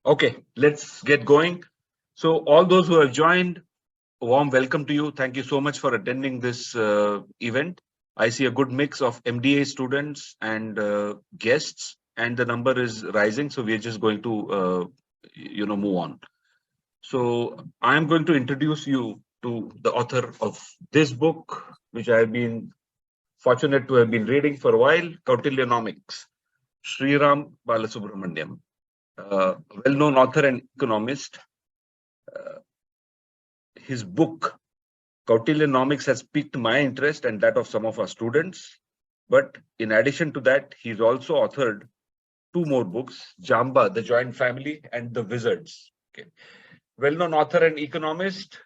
Okay, let's get going. So all those who have joined, a warm welcome to you. Thank you so much for attending this event. I see a good mix of MDA students and guests, and the number is rising. So we're just going to, move on. So I'm going to introduce you to the author of this book, which I've been fortunate to have been reading for a while, Kautilyanomics, Sriram Balasubramanian, well-known author and economist. His book, Kautilyanomics, has piqued my interest and that of some of our students. But in addition to that, he's also authored two more books, Jamba, The Joint Family, and The Wizards. Okay. Well-known author and economist,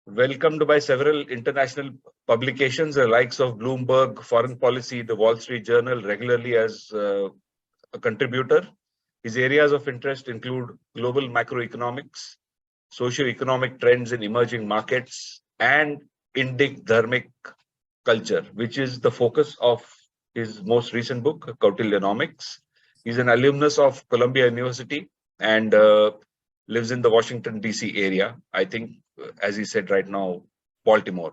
welcomed by several international publications, the likes of Bloomberg, Foreign Policy, the Wall Street Journal, regularly as a contributor. His areas of interest include global macroeconomics, socio-economic trends in emerging markets, and Indic Dharmic culture, which is the focus of his most recent book, Kautilyanomics. He's an alumnus of Columbia University and lives in the Washington, D.C. area. I think, as he said right now, Baltimore.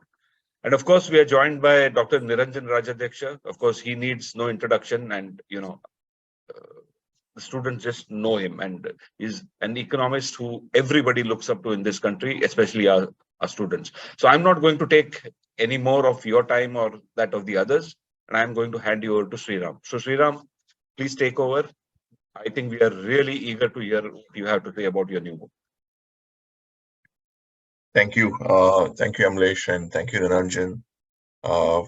And of course, we are joined by Dr. Niranjan Rajadhyaksha. Of course, he needs no introduction, and the students just know him, and is an economist who everybody looks up to in this country, especially our students. So I'm not going to take any more of your time or that of the others, and I'm going to hand you over to Sriram. So Sriram, please take over. I think we are really eager to hear what you have to say about your new book. Thank you. Thank you, Amlesh, and thank you, Niranjan,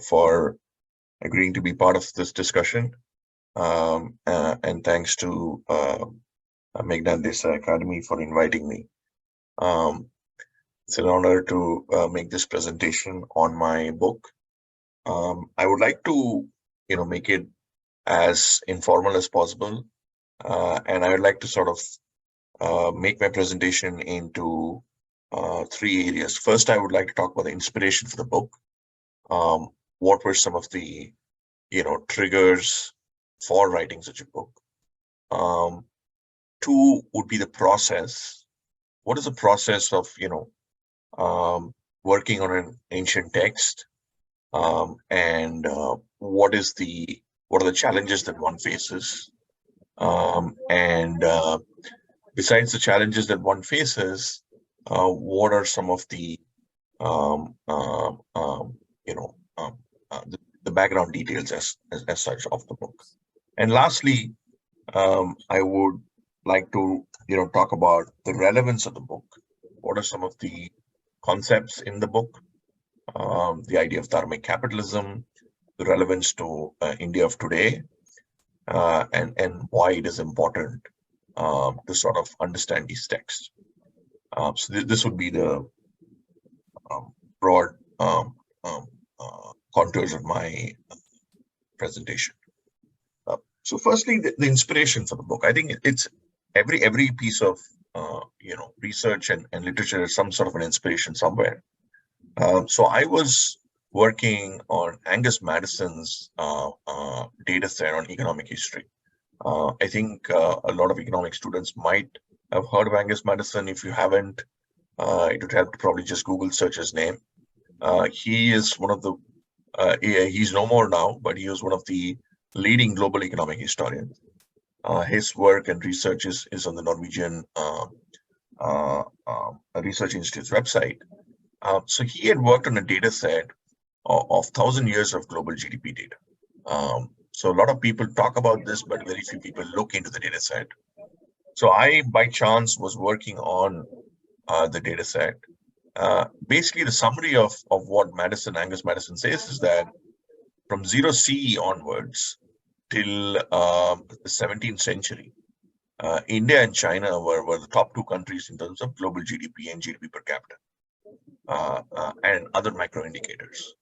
for agreeing to be part of this discussion. And thanks to Meghnad Desai Academy for inviting me. It's an honor to make this presentation on my book. I would like to, make it as informal as possible, and I would like to sort of make my presentation into three areas. First, I would like to talk about the inspiration for the book. What were some of the, triggers for writing such a book? Two would be the process. What is the process of, working on an ancient text? And what are the challenges that one faces? And besides the challenges that one faces, what are some of the the background details as such of the book? And lastly, I would like to talk about the relevance of the book. What are some of the concepts in the book? The idea of Dharmic capitalism, the relevance to India of today, and why it is important to sort of understand these texts. So this would be the broad contours of my presentation. So firstly, the inspiration for the book. I think it's every piece of research and literature is some sort of an inspiration somewhere. So I was working on Angus Madison's data set on economic history. I think a lot of economic students might have heard of Angus Madison. If you haven't, it would help to probably just Google search his name. He is one of the, he's no more now, but he was one of the leading global economic historians. His work and research is on the Norwegian Research Institute's website. So he had worked on a data set of 1,000 years of global GDP data. So a lot of people talk about this, but very few people look into the data set. So I, by chance, was working on the data set. Basically, the summary of what Angus Madison says is that from 0 CE onwards till the 17th century, India and China were the top two countries in terms of global GDP and GDP per capita, and other micro indicators.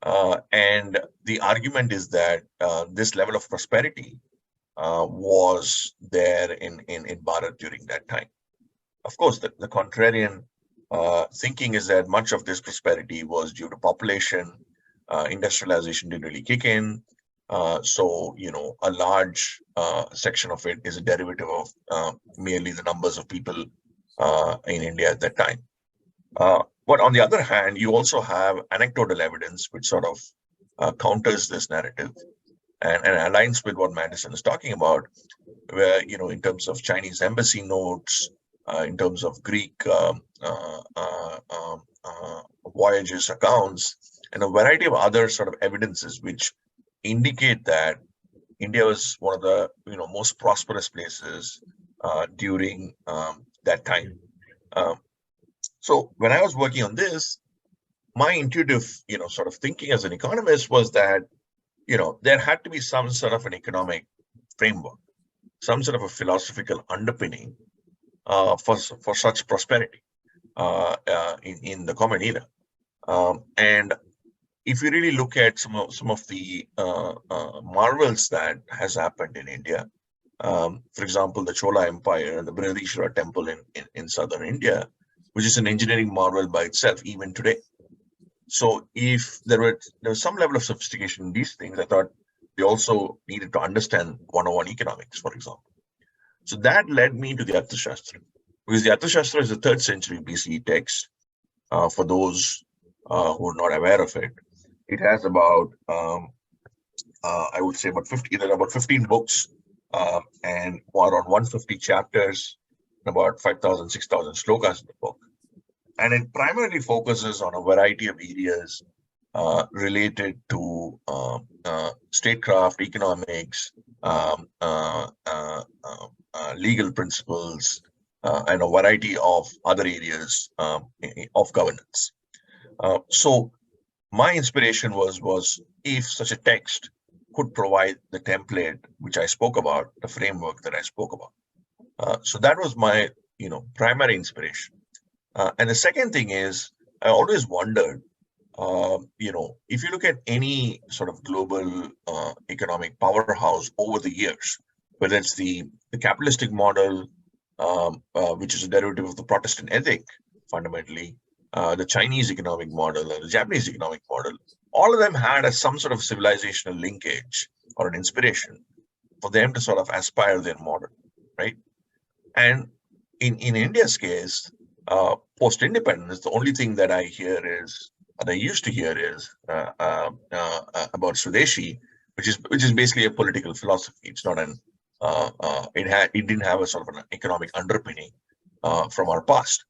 And the argument is that this level of prosperity was there in Bharat during that time. Of course, the contrarian thinking is that much of this prosperity was due to population. Industrialization didn't really kick in. So, a large section of it is a derivative of merely the numbers of people in India at that time. But on the other hand, you also have anecdotal evidence which sort of counters this narrative and aligns with what Madison is talking about, where, in terms of Chinese embassy notes, in terms of Greek voyages accounts, and a variety of other sort of evidences which indicate that India was one of the most prosperous places during that time. So when I was working on this, my intuitive sort of thinking as an economist was that there had to be some sort of an economic framework, some sort of a philosophical underpinning for such prosperity in the common era. And if you really look at some of the marvels that has happened in India, for example, the Chola Empire and the Brihadishwara temple in southern India, which is an engineering marvel by itself even today. So if there was some level of sophistication in these things, I thought we also needed to understand 101 economics, for example. So that led me to the Arthashastra, because the Arthashastra is a 3rd century BCE text. For those who are not aware of it, it has about, I would say about 15 books and around 150 chapters, and about 5,000, 6,000 slokas in the book. And it primarily focuses on a variety of areas related to statecraft, economics, legal principles, and a variety of other areas of governance. So my inspiration was if such a text could provide the template which I spoke about, the framework that I spoke about. So that was my primary inspiration. And the second thing is, I always wondered, if you look at any sort of global economic powerhouse over the years, whether it's the capitalistic model, which is a derivative of the Protestant ethic, fundamentally, the Chinese economic model, or the Japanese economic model, all of them had some sort of civilizational linkage or an inspiration for them to sort of aspire their model, right? And in India's case, post-independence, the only thing that I hear is, that I used to hear is about Swadeshi, which is basically a political philosophy. It's not an it didn't have a sort of an economic underpinning from our past,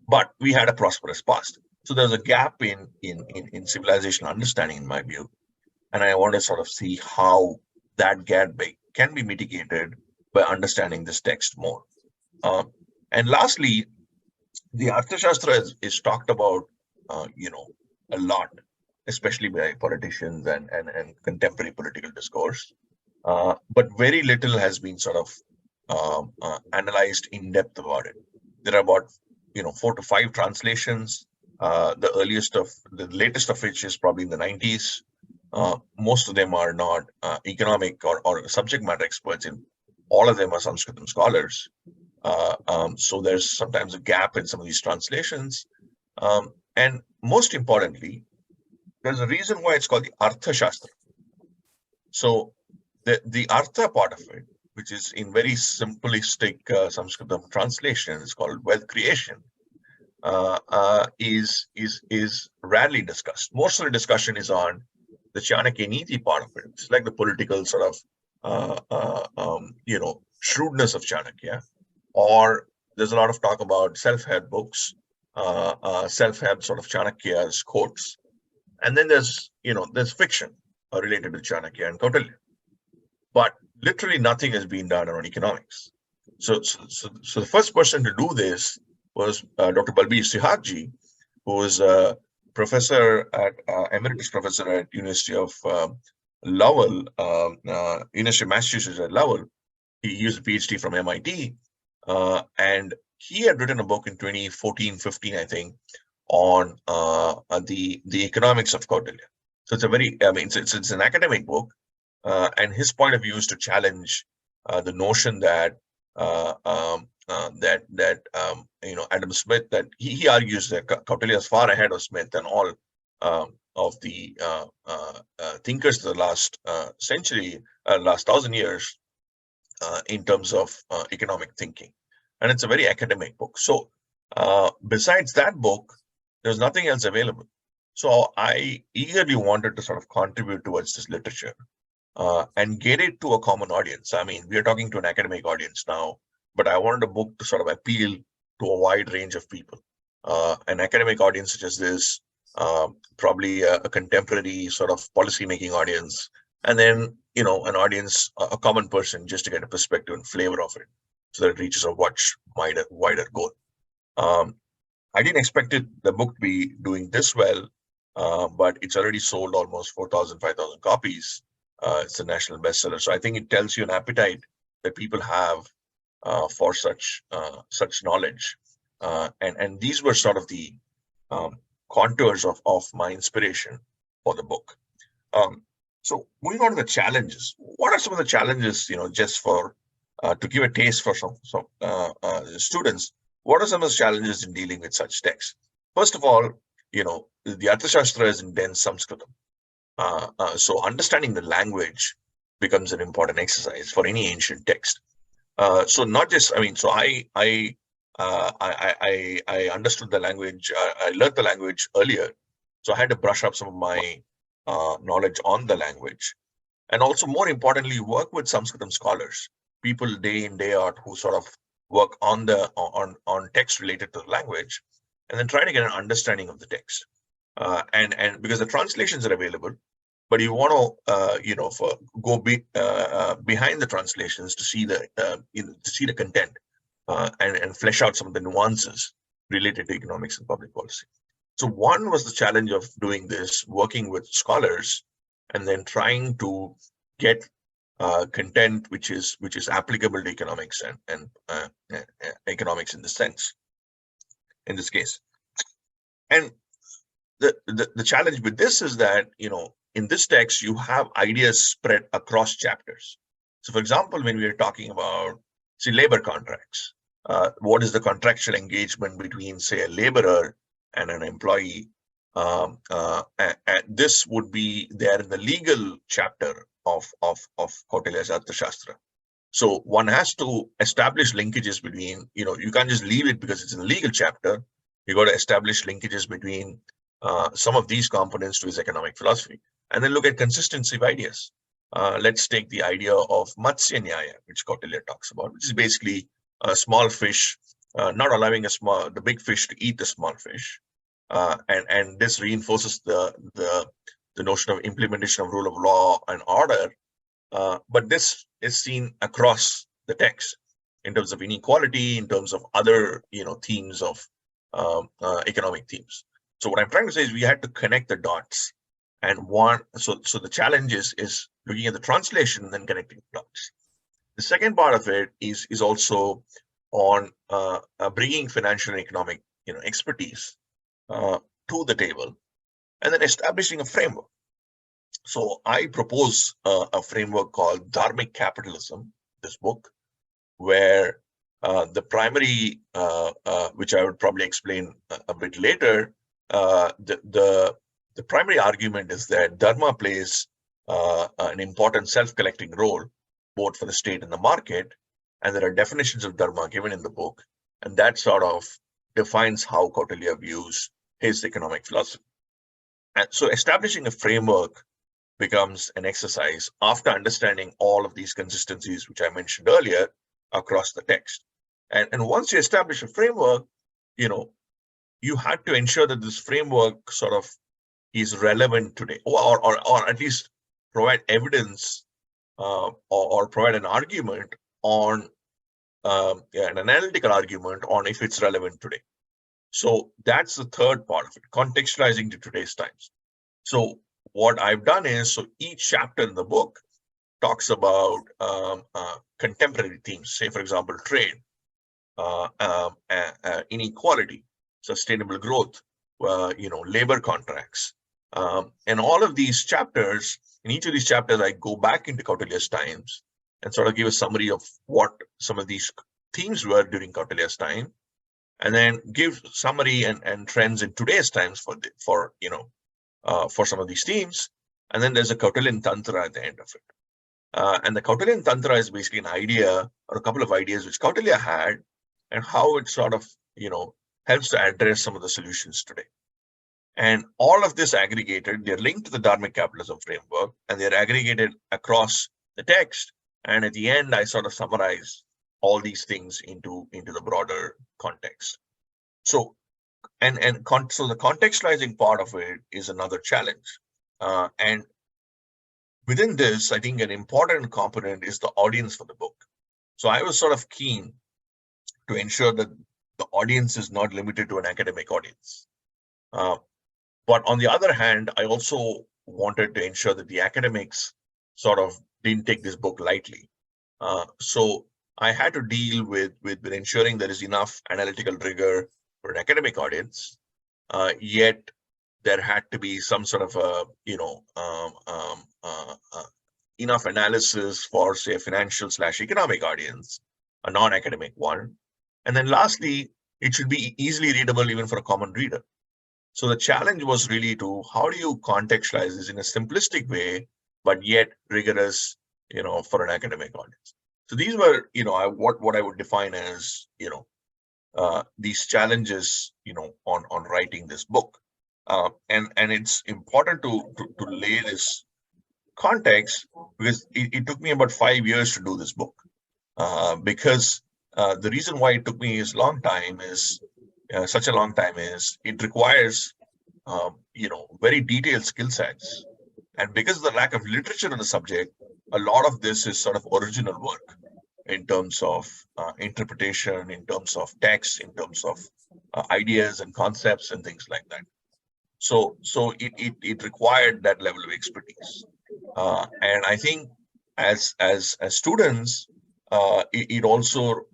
but we had a prosperous past. So there's a gap in civilizational understanding, in my view, and I want to sort of see how that gap can be mitigated by understanding this text more. And lastly, the Arthashastra is talked about, a lot, especially by politicians and contemporary political discourse. But very little has been sort of analyzed in depth about it. There are about 4 to 5 translations. The latest of which is probably in the 90s. Most of them are not economic or subject matter experts. In all of them are Sanskritam scholars. So there's sometimes a gap in some of these translations. And most importantly, there's a reason why it's called the Arthashastra. So the Artha part of it, which is in very simplistic Sanskritam translation, is called wealth creation, is rarely discussed. Most of the discussion is on the Chanakya Niti part of it. It's like the political sort of, shrewdness of Chanakya. Or there's a lot of talk about self-help books, self-help sort of Chanakya's quotes. And then there's fiction related to Chanakya and Kautilya. But literally nothing has been done on economics. So the first person to do this was Dr. Balbir Sihakji, who was a professor emeritus professor at University of Lowell, University of Massachusetts at Lowell. He used a PhD from MIT, and he had written a book in 2014-15, I think, on the economics of Kautilya. So it's a very, it's an academic book, and his point of view is to challenge the notion that Adam Smith, that he argues that Kautilya is far ahead of Smith and all thinkers of the last century, last 1,000 years, in terms of economic thinking. And it's a very academic book. So besides that book, there's nothing else available. So I eagerly wanted to sort of contribute towards this literature and get it to a common audience. I mean, we are talking to an academic audience now, but I wanted a book to sort of appeal to a wide range of people. An academic audience such as this, probably a contemporary sort of policy-making audience, and then, you know, an audience, a common person, just to get a perspective and flavor of it, so that it reaches a much wider goal. I didn't expect the book to be doing this well, but it's already sold almost 4,000, 5,000 copies. It's a national bestseller. So I think it tells you an appetite that people have for such knowledge. And these were sort of the contours of my inspiration for the book. So moving on to the challenges. What are some of the challenges, you know, just for to give a taste for some students? What are some of the challenges in dealing with such texts? First of all, you know, the Arthashastra is in dense Sanskritam. So understanding the language becomes an important exercise for any ancient text. So not just, I mean, so I understood the language. I learned the language earlier, so I had to brush up some of my knowledge on the language, and also more importantly, work with Sanskritam scholars, people day in day out who sort of work on text related to the language, and then try to get an understanding of the text. And because the translations are available, but you want to go behind the translations to see the content and flesh out some of the nuances related to economics and public policy. So one was the challenge of doing this, working with scholars, and then trying to get content which is applicable to economics and economics in this case. And the challenge with this is that, you know, in this text you have ideas spread across chapters. So for example, when we are talking about, say, labor contracts, what is the contractual engagement between, say, a laborer and an employee? And this would be there in the legal chapter of Kautilya's Arthashastra. So one has to establish linkages between, you know, you can't just leave it because it's in the legal chapter. You got to establish linkages between some of these components to his economic philosophy, and then look at consistency of ideas. Let's take the idea of Matsya Nyaya, which Kautilya talks about, which is basically a small fish, not allowing the big fish to eat the small fish. And this reinforces the notion of implementation of rule of law and order. But this is seen across the text in terms of inequality, in terms of other, you know, themes of economic themes. So what I'm trying to say is we had to connect the dots, and so the challenge is looking at the translation and then connecting the dots. The second part of it is also on bringing financial and economic, you know, expertise to the table, and then establishing a framework. So I propose a framework called Dharmic capitalism, this book, where the primary, which I would probably explain a bit later, the primary argument is that Dharma plays an important self-collecting role, both for the state and the market, and there are definitions of Dharma given in the book, and that sort of defines how Kautilya views his economic philosophy. And so establishing a framework becomes an exercise after understanding all of these consistencies, which I mentioned earlier, across the text. And once you establish a framework, you know, you had to ensure that this framework sort of is relevant today, or at least provide evidence or provide an argument on an analytical argument on if it's relevant today. So that's the third part of it, contextualizing to today's times. So what I've done is, so each chapter in the book talks about contemporary themes, say, for example, trade, inequality, sustainable growth, you know, labor contracts. And all of these chapters, in each of these chapters, I go back into Kautilya's times and sort of give a summary of what some of these themes were during Kautilya's time, and then give summary and trends in today's times for you know, for some of these themes. And then there's a Kautilyan Tantra at the end of it. And the Kautilyan Tantra is basically an idea or a couple of ideas which Kautilya had and how it sort of, helps to address some of the solutions today. And all of this aggregated, they're linked to the Dharmic capitalism framework, and they're aggregated across the text. And at the end, I sort of summarize all these things into the broader context. So, so the contextualizing part of it is another challenge. And within this, I think an important component is the audience for the book. So I was sort of keen to ensure that the audience is not limited to an academic audience. But on the other hand, I also wanted to ensure that the academics sort of didn't take this book lightly. So I had to deal with ensuring there is enough analytical rigor for an academic audience, yet there had to be some sort of enough analysis for, say, a financial/economic audience, a non-academic one. And then lastly, it should be easily readable even for a common reader. So the challenge was really to how do you contextualize this in a simplistic way, but yet rigorous, for an academic audience. So these were, what I would define as, these challenges, on writing this book. And it's important to lay this context because it took me about 5 years to do this book. Because the reason why it took me such a long time is it requires very detailed skill sets, and because of the lack of literature on the subject, a lot of this is sort of original work in terms of interpretation, in terms of text, in terms of ideas and concepts and things like that. So it required that level of expertise, and I think as students, it also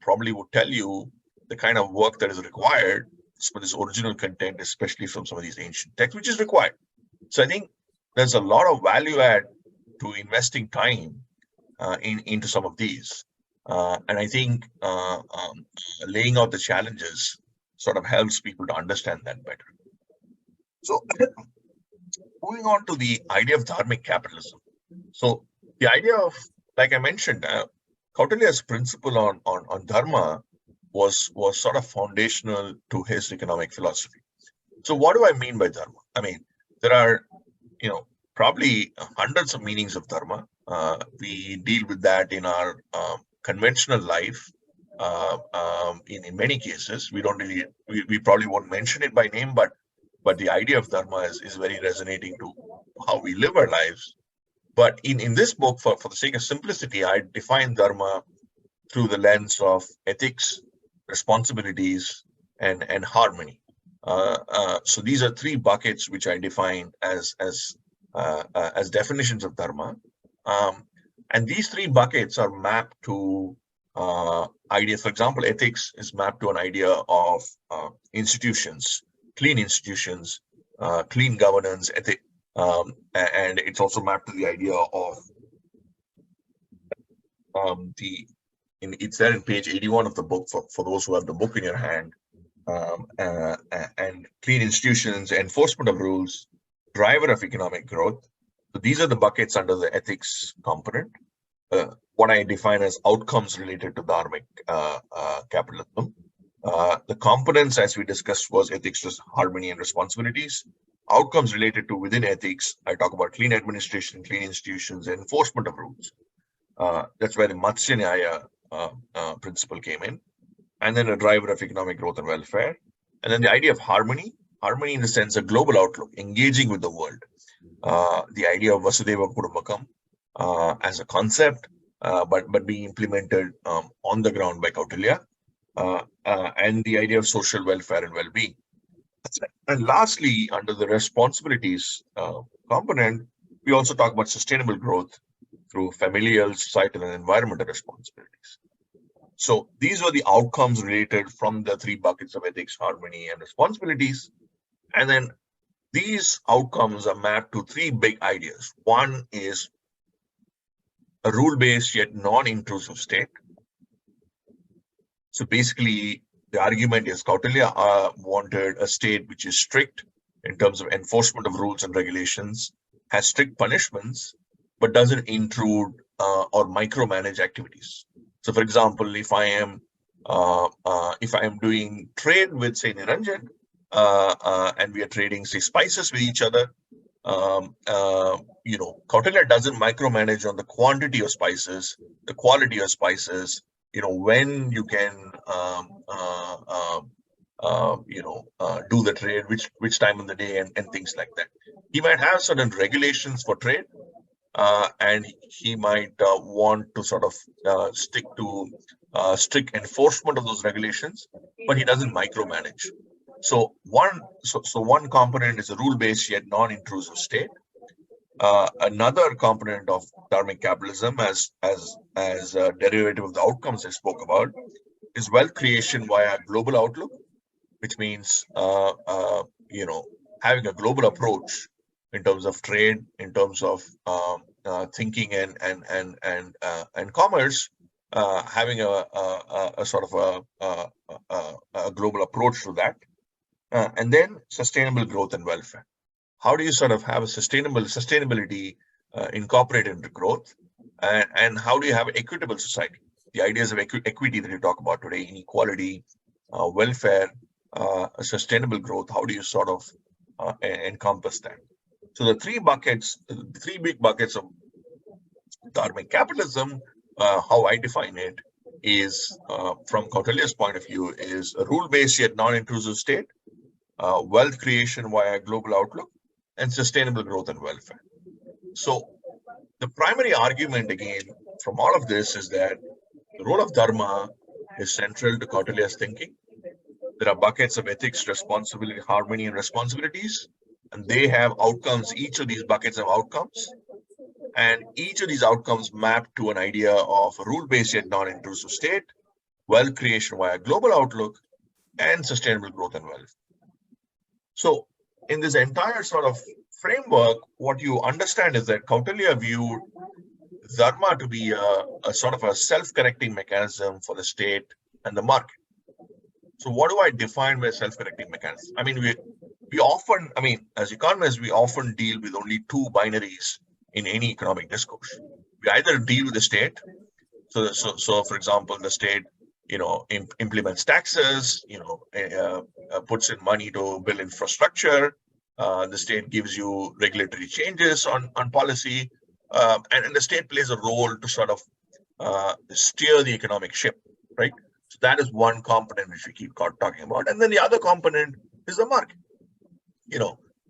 probably would tell you the kind of work that is required for this original content, especially from some of these ancient texts, which is required. So I think there's a lot of value add to investing time into some of these. And I think laying out the challenges sort of helps people to understand that better. So moving on to the idea of Dharmic capitalism. So the idea of, like I mentioned, Kautilya's principle on dharma was sort of foundational to his economic philosophy. So what do I mean by dharma? I mean, there are, probably hundreds of meanings of dharma. We deal with that in our conventional life. In many cases, we don't really, we probably won't mention it by name, but the idea of dharma is very resonating to how we live our lives. But in this book, for the sake of simplicity, I define dharma through the lens of ethics, responsibilities, and harmony. So these are three buckets which I define as definitions of dharma, and these three buckets are mapped to ideas. For example, ethics is mapped to an idea of institutions, clean institutions, clean governance, ethic, and it's also mapped to the idea of it's there in page 81 of the book for those who have the book in your hand. And clean institutions, enforcement of rules, driver of economic growth. So these are the buckets under the ethics component. What I define as outcomes related to Dharmic capitalism. The components, as we discussed, was ethics, harmony, and responsibilities. Outcomes related to within ethics, I talk about clean administration, clean institutions, and enforcement of rules. That's where the Matsya Nyaya principle came in. And then a driver of economic growth and welfare. And then the idea of harmony in the sense of global outlook, engaging with the world. The idea of Vasudeva Kudumbakam as a concept, but being implemented on the ground by Kautilya. And the idea of social welfare and well-being. And lastly, under the responsibilities component, we also talk about sustainable growth through familial, societal, and environmental responsibilities. So these were the outcomes related from the three buckets of ethics, harmony, and responsibilities. And then these outcomes are mapped to three big ideas. One is a rule-based yet non-intrusive state. So basically, the argument is Kautilya wanted a state which is strict in terms of enforcement of rules and regulations, has strict punishments, but doesn't intrude or micromanage activities. So, for example, if I am doing trade with, say, Niranjan, and we are trading, say, spices with each other, Kautilya doesn't micromanage on the quantity of spices, the quality of spices, when you can, do the trade, which time of the day, and things like that. He might have certain regulations for trade, and he might want to sort of stick to strict enforcement of those regulations, but he doesn't micromanage. So one component is a rule-based yet non-intrusive state. Another component of Dharmic capitalism, as a derivative of the outcomes I spoke about, is wealth creation via global outlook, which means having a global approach in terms of trade, in terms of thinking and commerce, having a sort of a global approach to that, and then sustainable growth and welfare. How do you sort of have a sustainability incorporated into growth, and how do you have an equitable society? The ideas of equity that you talk about today, inequality, welfare, sustainable growth. How do you sort of encompass that? So the three big buckets of Dharmic capitalism, how I define it, is from Kautilya's point of view, is a rule-based yet non-intrusive state, wealth creation via global outlook, and sustainable growth and welfare. So the primary argument, again, from all of this is that the role of Dharma is central to Kautilya's thinking. There are buckets of ethics, responsibility, harmony, and responsibilities, and they have outcomes. Each of these buckets have outcomes, and each of these outcomes map to an idea of a rule-based yet non-intrusive state, wealth creation via global outlook, and sustainable growth and wealth. So in this entire sort of framework, what you understand is that Kautilya viewed Dharma to be a sort of a self-correcting mechanism for the state and the market. So what do I define by self-correcting mechanism? I mean, we often, as economists, we often deal with only two binaries in any economic discourse. We either deal with the state. So for example, the state, implements taxes, puts in money to build infrastructure. The state gives you regulatory changes on policy, and the state plays a role to sort of steer the economic ship, right? So that is one component which we keep talking about. And then the other component is the market.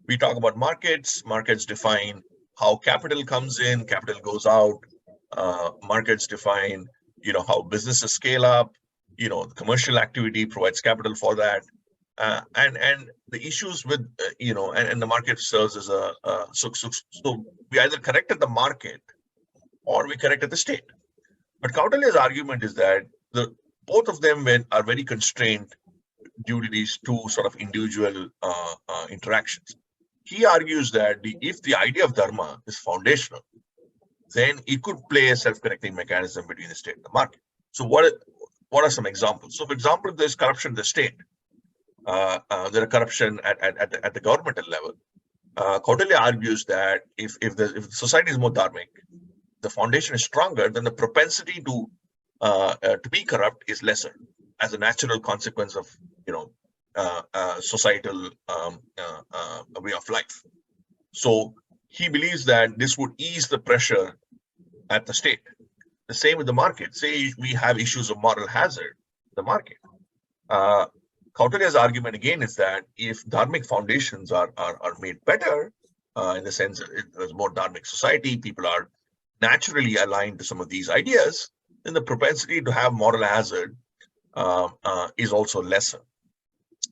We talk about markets. Markets define how capital comes in, capital goes out. Markets define, how businesses scale up. The commercial activity provides capital for that. And the issues with, and the market serves as so we either corrected the market or we corrected the state. But Kautilya's argument is that both of them are very constrained due to these two sort of individual interactions. He argues that if the idea of Dharma is foundational, then it could play a self-correcting mechanism between the state and the market. So what are some examples? So for example, if there's corruption in the state, there are corruption at the governmental level. Kautilya argues that if the society is more dharmic, the foundation is stronger, then the propensity to be corrupt is lesser as a natural consequence of societal way of life. So he believes that this would ease the pressure at the state. The same with the market. Say we have issues of moral hazard in the market. Kautilya's argument again is that if dharmic foundations are made better, in the sense that there's more dharmic society, people are naturally aligned to some of these ideas, then the propensity to have moral hazard is also lesser.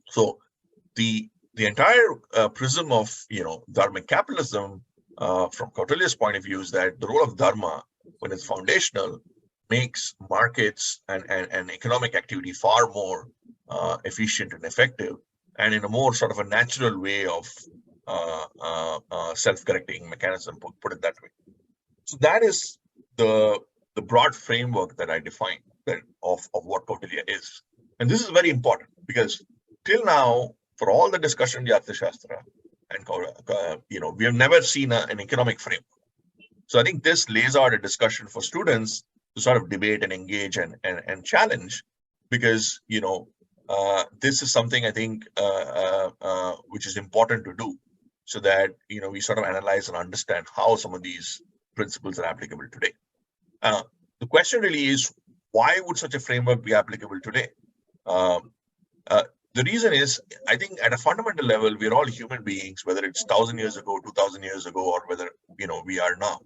So the entire prism of dharmic capitalism, from Kautilya's point of view, is that the role of dharma, when it's foundational, makes markets and economic activity far more efficient and effective, and in a more sort of a natural way of self-correcting mechanism, put it that way. So that is the broad framework that I define of what Kautilya is. And this is very important because till now, for all the discussion in the Arthashastra, and we have never seen an economic framework. So I think this lays out a discussion for students to sort of debate and engage and challenge, because this is something I think which is important to do, so that we sort of analyze and understand how some of these principles are applicable today. The question really is, why would such a framework be applicable today? The reason is, I think at a fundamental level, we're all human beings, whether it's 1,000 years ago, 2,000 years ago, or whether we are now.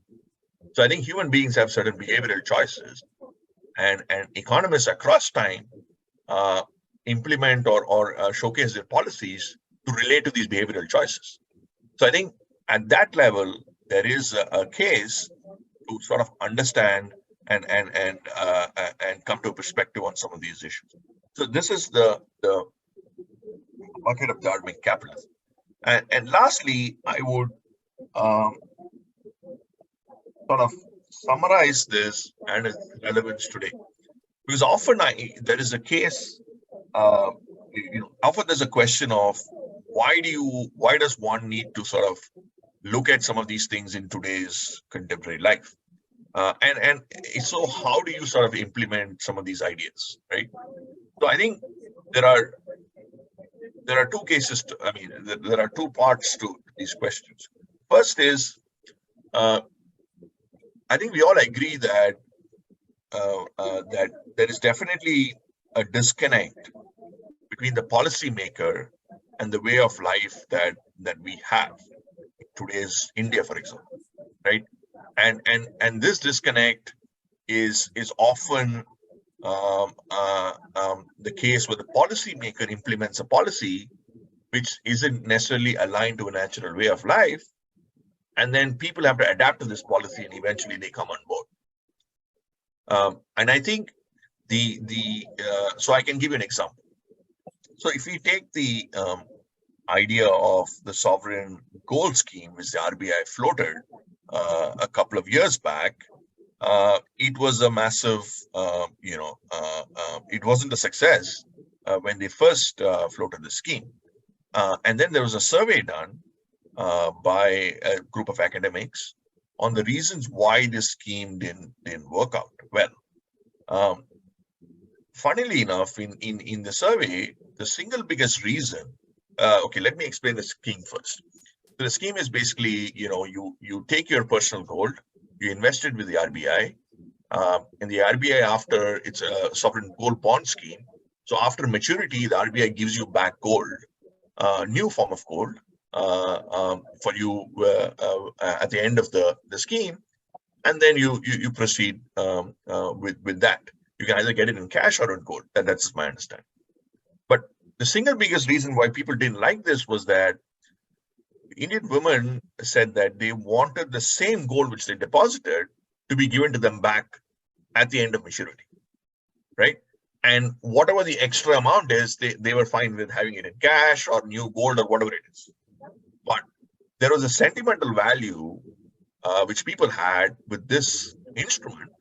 So I think human beings have certain behavioral choices, and economists across time implement or showcase their policies to relate to these behavioral choices. So I think at that level, there is a case to sort of understand and come to a perspective on some of these issues. So this is the bucket of Dharmic capitalism. And lastly, I would sort of summarize this and its relevance today, because often there is a case, often there's a question of why does one need to sort of look at some of these things in today's contemporary life, and so how do you sort of implement some of these ideas, right? So I think there are two cases there are two parts to these questions. First is, I think we all agree that that there is definitely a disconnect between the policymaker and the way of life that we have in today's India, for example, right? And this disconnect is often the case where the policymaker implements a policy which isn't necessarily aligned to a natural way of life, and then people have to adapt to this policy, and eventually they come on board. And I think so I can give you an example. So if we take the idea of the sovereign gold scheme, which the RBI floated a couple of years back, it was a massive, it wasn't a success when they first floated the scheme. And then there was a survey done by a group of academics on the reasons why this scheme didn't work out well. Funnily enough, in the survey, the single biggest reason, okay, let me explain the scheme first. So the scheme is basically, you take your personal gold, you invest it with the RBI, and the RBI, after, it's a sovereign gold bond scheme. So after maturity, the RBI gives you back gold, new form of gold, for you at the end of the scheme, and then you proceed with that. You can either get it in cash or in gold. That's my understanding. But the single biggest reason why people didn't like this was that Indian women said that they wanted the same gold which they deposited to be given to them back at the end of maturity, right? And whatever the extra amount is, they were fine with having it in cash or new gold or whatever it is. But there was a sentimental value which people had with this instrument.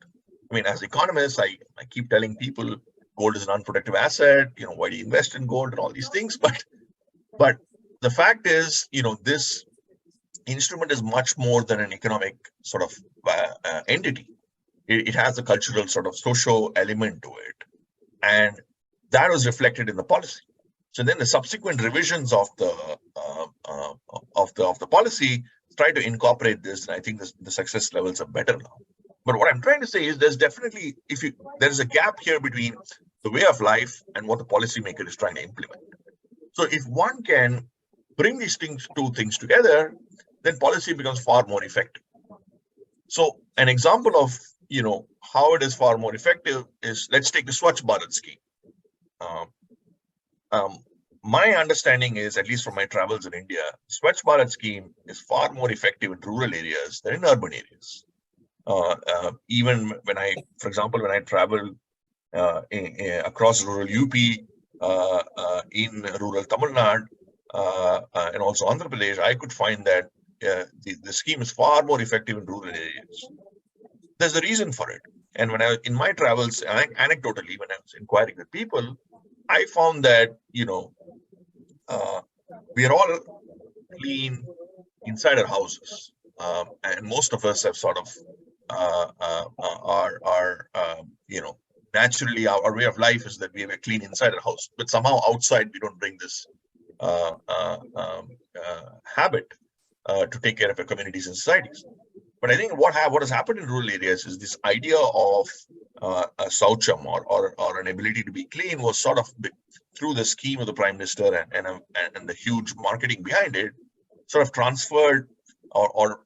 I mean, as economists, I keep telling people gold is an unprotected asset. Why do you invest in gold and all these things? But the fact is, this instrument is much more than an economic sort of entity. It has a cultural sort of social element to it, and that was reflected in the policy. So then the subsequent revisions of the policy try to incorporate this, and I think the success levels are better now. But what I'm trying to say is there's definitely, there's a gap here between the way of life and what the policymaker is trying to implement. So if one can bring these two things together, then policy becomes far more effective. So an example of how it is far more effective is, let's take the Swachh Bharat scheme. My understanding is, at least from my travels in India, Swachh Bharat scheme is far more effective in rural areas than in urban areas. Even for example, when I travel across rural UP, in rural Tamil Nadu, and also Andhra Pradesh, I could find that the scheme is far more effective in rural areas. There's a reason for it. And in my travels, anecdotally, when I was inquiring with people, I found that, we are all clean inside our houses, and most of us have sort of naturally our way of life is that we have a clean inside our house, but somehow outside we don't bring this habit to take care of our communities and societies. But I think what has happened in rural areas is this idea of a Saucham or an ability to be clean was sort of through the scheme of the Prime Minister and the huge marketing behind it, sort of transferred or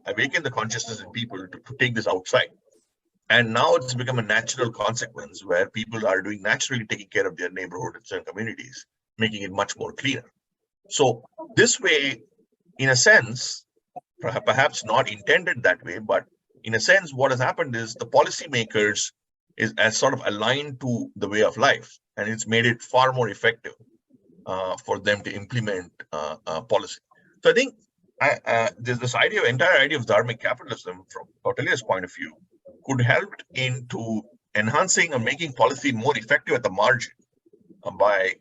awakened the consciousness in people to take this outside. And now it's become a natural consequence where people are doing naturally taking care of their neighborhoods and communities, making it much more cleaner. So this way, in a sense, perhaps not intended that way, but in a sense, what has happened is the policymakers has sort of aligned to the way of life, and it's made it far more effective for them to implement policy. So I think there's this entire idea of Dharmic capitalism from Kautilya's point of view could help into enhancing or making policy more effective at the margin by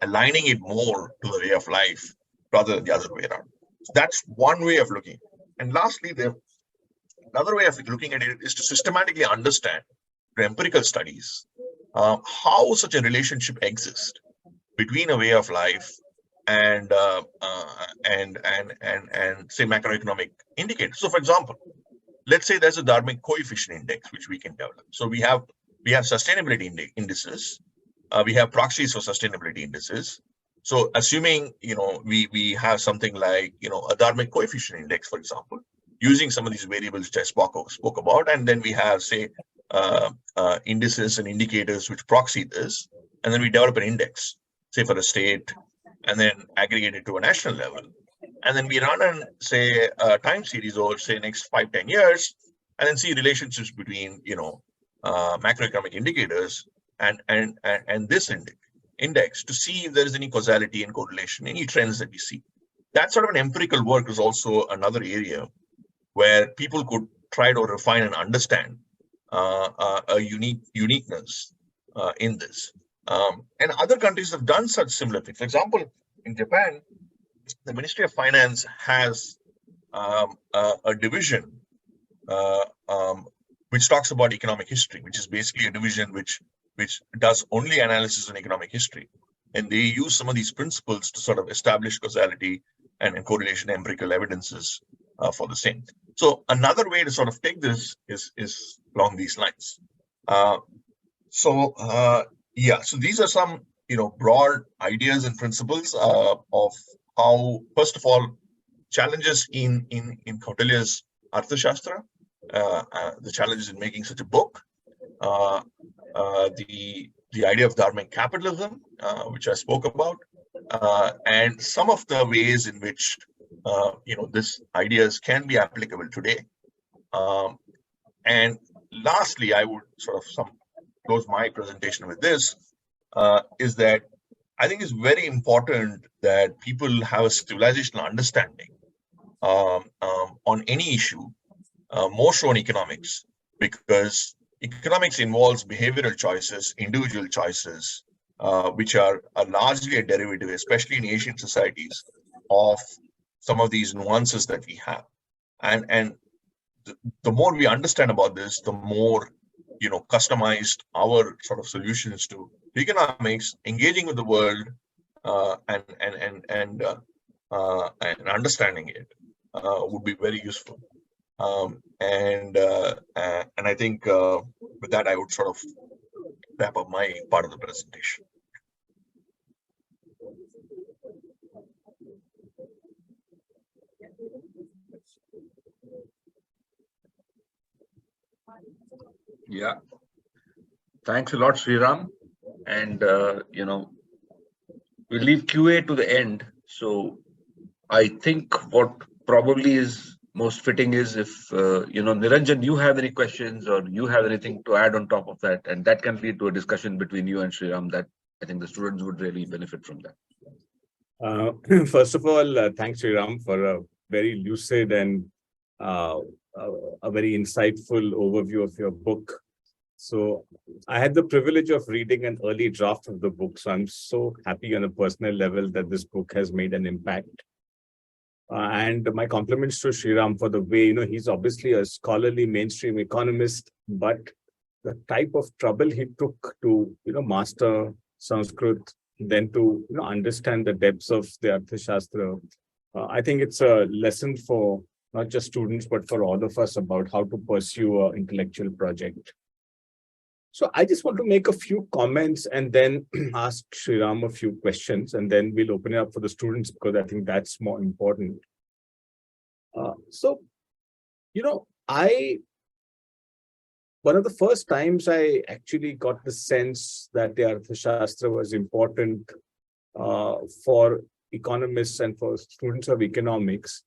aligning it more to the way of life rather than the other way around. So that's one way of looking. And lastly, another way of looking at it is to systematically understand through empirical studies how such a relationship exists between a way of life and say macroeconomic indicators. So, for example, let's say there's a Dharmic coefficient index which we can develop. So we have sustainability indices. We have proxies for sustainability indices. So assuming we have something like a Dharmic coefficient index, for example, using some of these variables which I spoke about, and then we have say indices and indicators which proxy this, and then we develop an index, say for a state, and then aggregate it to a national level. And then we run and say a time series over say next 5-10 years, and then see relationships between macroeconomic indicators and this index to see if there is any causality and correlation, any trends that we see. That sort of an empirical work is also another area where people could try to refine and understand a uniqueness in this. And other countries have done such similar things. For example, in Japan, the Ministry of Finance has a division which talks about economic history, which is basically a division which does only analysis on economic history. And they use some of these principles to sort of establish causality and correlation empirical evidences for the same. So another way to sort of take this is along these lines. So these are some broad ideas and principles of how, first of all, challenges in Kautilya's Arthashastra, the challenges in making such a book, the idea of Dharmic capitalism, which I spoke about, and some of the ways in which this ideas can be applicable today. And lastly, I would sort of close my presentation with this, is that I think it's very important that people have a civilizational understanding on any issue, more so on economics, because economics involves behavioral choices, individual choices, which are largely a derivative, especially in Asian societies, of some of these nuances that we have. And the more we understand about this, the more customized our sort of solutions to economics, engaging with the world, and understanding it would be very useful. And I think with that, I would sort of wrap up my part of the presentation. Yeah. Thanks a lot, Sriram. And, we'll leave QA to the end. So I think what probably is most fitting is if, Niranjan, you have any questions or you have anything to add on top of that, and that can lead to a discussion between you and Sriram that I think the students would really benefit from that. First of all, thanks, Sriram, for a very lucid and a very insightful overview of your book. So I had the privilege of reading an early draft of the book. So I'm so happy on a personal level that this book has made an impact. And my compliments to Sriram for the way, he's obviously a scholarly mainstream economist, but the type of trouble he took to, master Sanskrit, then to, understand the depths of the Arthashastra. I think it's a lesson for not just students, but for all of us about how to pursue an intellectual project. So I just want to make a few comments and then ask Sriram a few questions, and then we'll open it up for the students because I think that's more important. One of the first times I actually got the sense that the Arthashastra was important for economists and for students of economics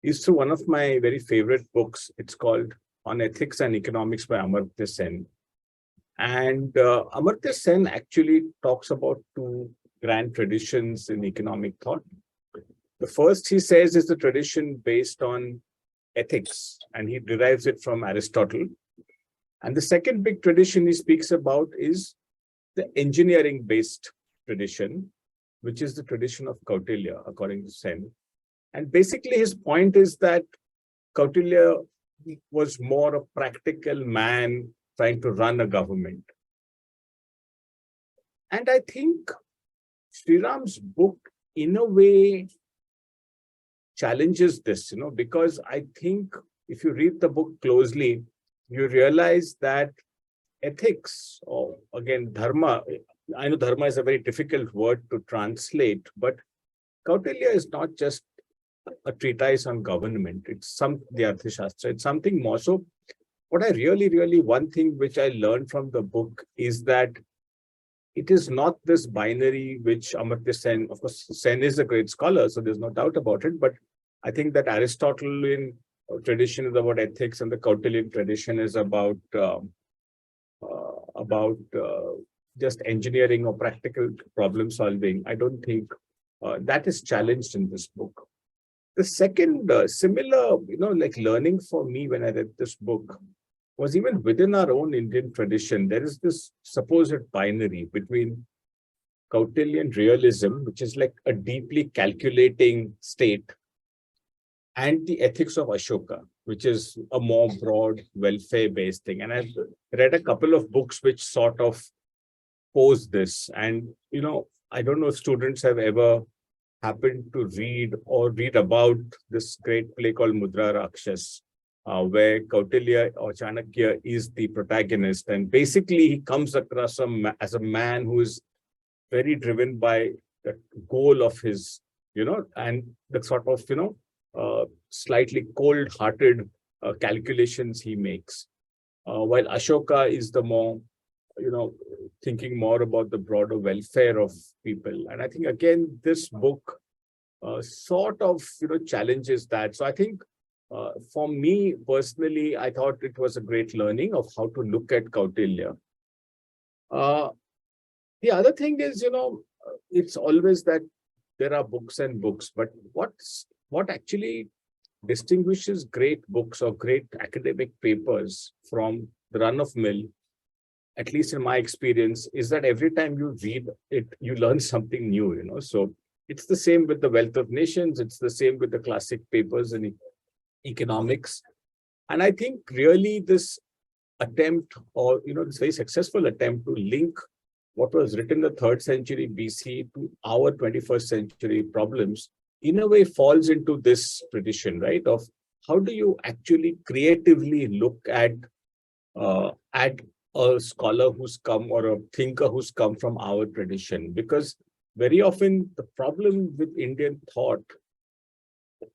is through one of my very favorite books. It's called On Ethics and Economics by Amartya Sen. And Amartya Sen actually talks about two grand traditions in economic thought. The first, he says, is the tradition based on ethics, and he derives it from Aristotle. And the second big tradition he speaks about is the engineering-based tradition, which is the tradition of Kautilya, according to Sen. And basically, his point is that Kautilya was more a practical man trying to run a government. And I think Sriram's book, in a way, challenges this, because I think if you read the book closely, you realize that ethics, or again, dharma, I know dharma is a very difficult word to translate, but Kautilya is not just a treatise on government. It's the Arthashastra. It's something more. So what I really, one thing which I learned from the book is that it is not this binary which Amartya Sen, of course, Sen is a great scholar, so there's no doubt about it, but I think that Aristotelian tradition is about ethics and the Kautilyan tradition is about just engineering or practical problem solving. I don't think that is challenged in this book. The second similar, like learning for me when I read this book was even within our own Indian tradition, there is this supposed binary between Kautilyan realism, which is like a deeply calculating state, and the ethics of Ashoka, which is a more broad welfare-based thing. And I've read a couple of books which sort of pose this. And, I don't know if students have ever happened to read about this great play called Mudra Rakshas, where Kautilya or Chanakya is the protagonist. And basically, he comes across as a man who is very driven by the goal of his, and the sort of, slightly cold-hearted calculations he makes. While Ashoka is the more, thinking more about the broader welfare of people. And I think, again, this book sort of, challenges that. So I think for me personally, I thought it was a great learning of how to look at Kautilya. The other thing is, it's always that there are books and books, but what actually distinguishes great books or great academic papers from the run-of-mill, at least in my experience, is that every time you read it, you learn something new, So it's the same with the Wealth of Nations. It's the same with the classic papers in economics. And I think really this attempt, or, this very successful attempt to link what was written in the 3rd century BC to our 21st century problems, in a way falls into this tradition, right? Of how do you actually creatively look at a scholar who's come or a thinker who's come from our tradition? Because very often the problem with Indian thought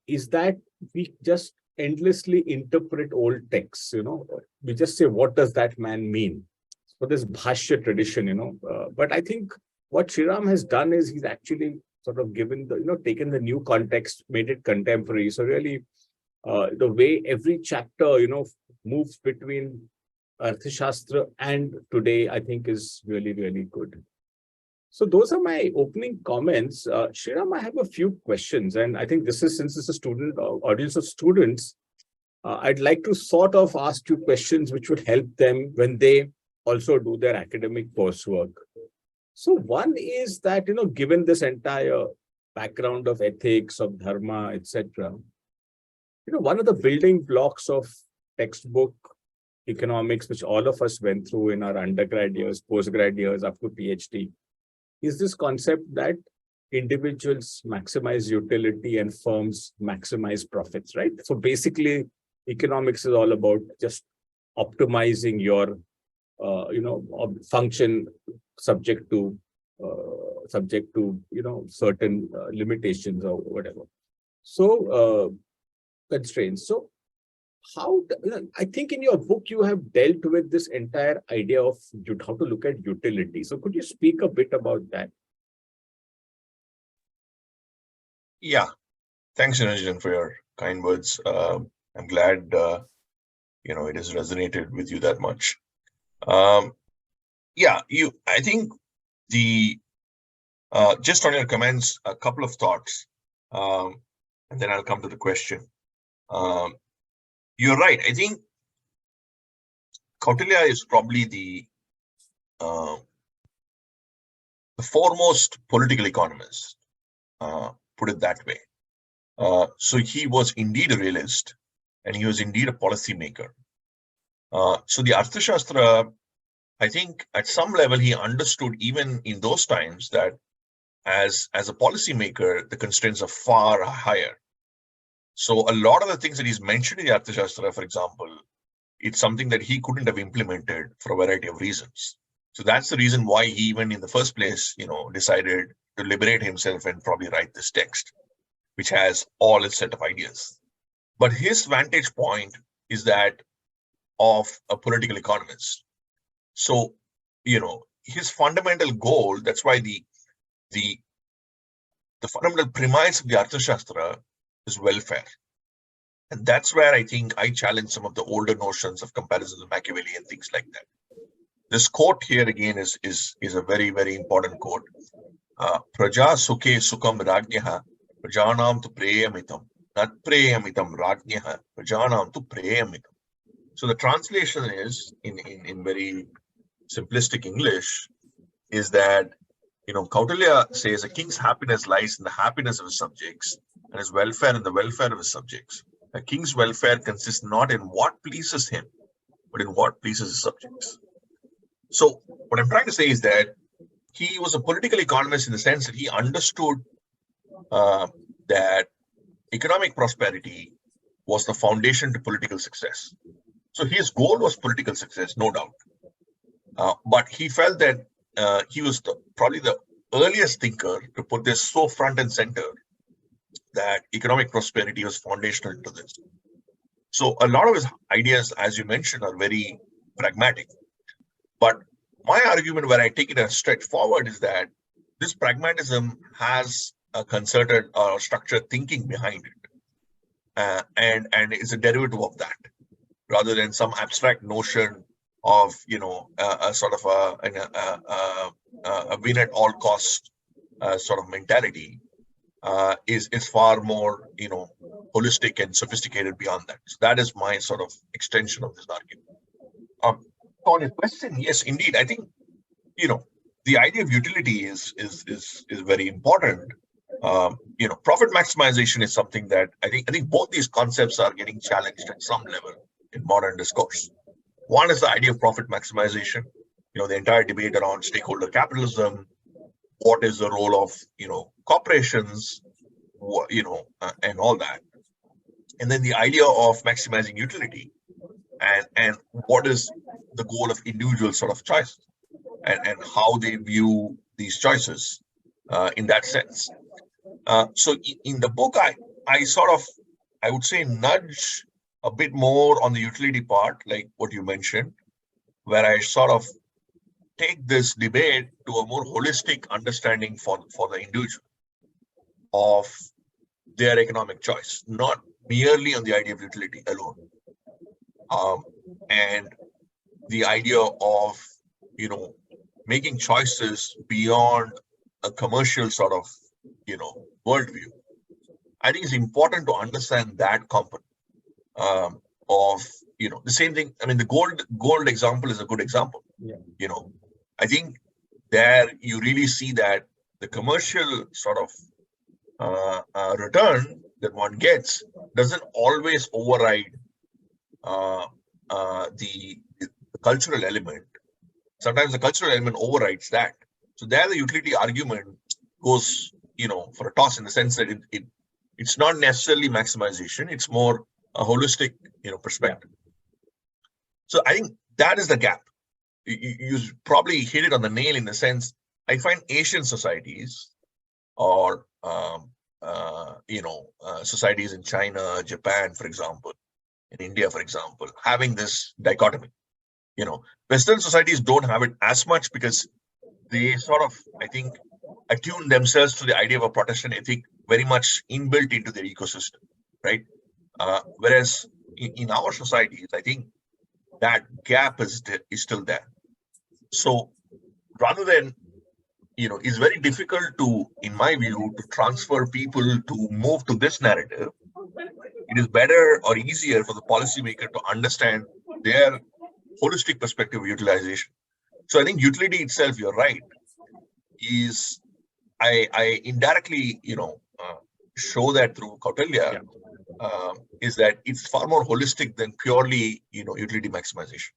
is that we just endlessly interpret old texts, we just say, what does that man mean? So this Bhashya tradition, but I think what Sriram has done is he's actually sort of given the, taken the new context, made it contemporary. So really, the way every chapter, moves between Arthashastra and today, I think is really good. So those are my opening comments. Sriram, I have a few questions, and I think since this is a student audience of students, I'd like to sort of ask you questions which would help them when they also do their academic coursework. So one is that, given this entire background of ethics, of dharma, etc. One of the building blocks of textbook economics, which all of us went through in our undergrad years, postgrad years, up to PhD, is this concept that individuals maximize utility and firms maximize profits, right? So basically, economics is all about just optimizing your, function subject to, certain limitations or whatever. So constraints. So I think in your book, you have dealt with this entire idea of how to look at utility. So could you speak a bit about that? Yeah, thanks, Niranjan, for your kind words. I'm glad, it has resonated with you that much. I think just on your comments, a couple of thoughts, and then I'll come to the question. You're right. I think Kautilya is probably the foremost political economist, put it that way. So he was indeed a realist, and he was indeed a policymaker. So the Arthashastra, I think at some level he understood even in those times that as a policymaker, the constraints are far higher. So a lot of the things that he's mentioned in the Arthashastra, for example, it's something that he couldn't have implemented for a variety of reasons. So that's the reason why he even in the first place, decided to liberate himself and probably write this text, which has all its set of ideas. But his vantage point is that of a political economist. So, his fundamental goal, that's why the fundamental premise of the Arthashastra is welfare. And that's where I think I challenge some of the older notions of comparisons of Machiavelli and things like that. This quote here again is a very, very important quote. Praja sukhe sukham rajnyaha prajanam tu preyamitam nat preyamitam rajnyaha prajanam tu preyamitam. So the translation is in very simplistic English is that Kautilya says a king's happiness lies in the happiness of his subjects and his welfare in the welfare of his subjects. A king's welfare consists not in what pleases him, but in what pleases his subjects. So what I'm trying to say is that he was a political economist in the sense that he understood that economic prosperity was the foundation to political success. So his goal was political success, no doubt. But he felt that he was probably the earliest thinker to put this so front and center that economic prosperity was foundational to this. So a lot of his ideas, as you mentioned, are very pragmatic. But my argument where I take it a stretch forward is that this pragmatism has a concerted or structured thinking behind it. And is a derivative of that, rather than some abstract notion of, a sort of a win at all cost sort of mentality. Is far more, holistic and sophisticated beyond that. So that is my sort of extension of this argument. On your question, yes, indeed, I think, the idea of utility is very important. Profit maximization is something that I think both these concepts are getting challenged at some level in modern discourse. One is the idea of profit maximization. The entire debate around stakeholder capitalism. What is the role of corporations, and all that, and then the idea of maximizing utility, and what is the goal of individual sort of choice, and how they view these choices in that sense. So in the book, I would say nudge a bit more on the utility part, like what you mentioned, where I sort of take this debate to a more holistic understanding for the individual of their economic choice, not merely on the idea of utility alone. And the idea of, making choices beyond a commercial sort of, worldview. I think it's important to understand that component of, the same thing. I mean, the gold example is a good example. Yeah. I think there you really see that the commercial sort of return that one gets doesn't always override the cultural element. Sometimes the cultural element overrides that. So there the utility argument goes, for a toss in the sense that it's not necessarily maximization, it's more a holistic, perspective. So I think that is the gap. You probably hit it on the nail in the sense, I find Asian societies or, societies in China, Japan, for example, in India, for example, having this dichotomy. Western societies don't have it as much because they sort of, I think, attune themselves to the idea of a Protestant ethic very much inbuilt into their ecosystem, right? Whereas in our societies, I think that gap is still there. So rather than, it's very difficult to, in my view, to transfer people to move to this narrative. It is better or easier for the policymaker to understand their holistic perspective of utilization. So I think utility itself, you're right, is I indirectly, show that through Kautilya, is that it's far more holistic than purely, utility maximization.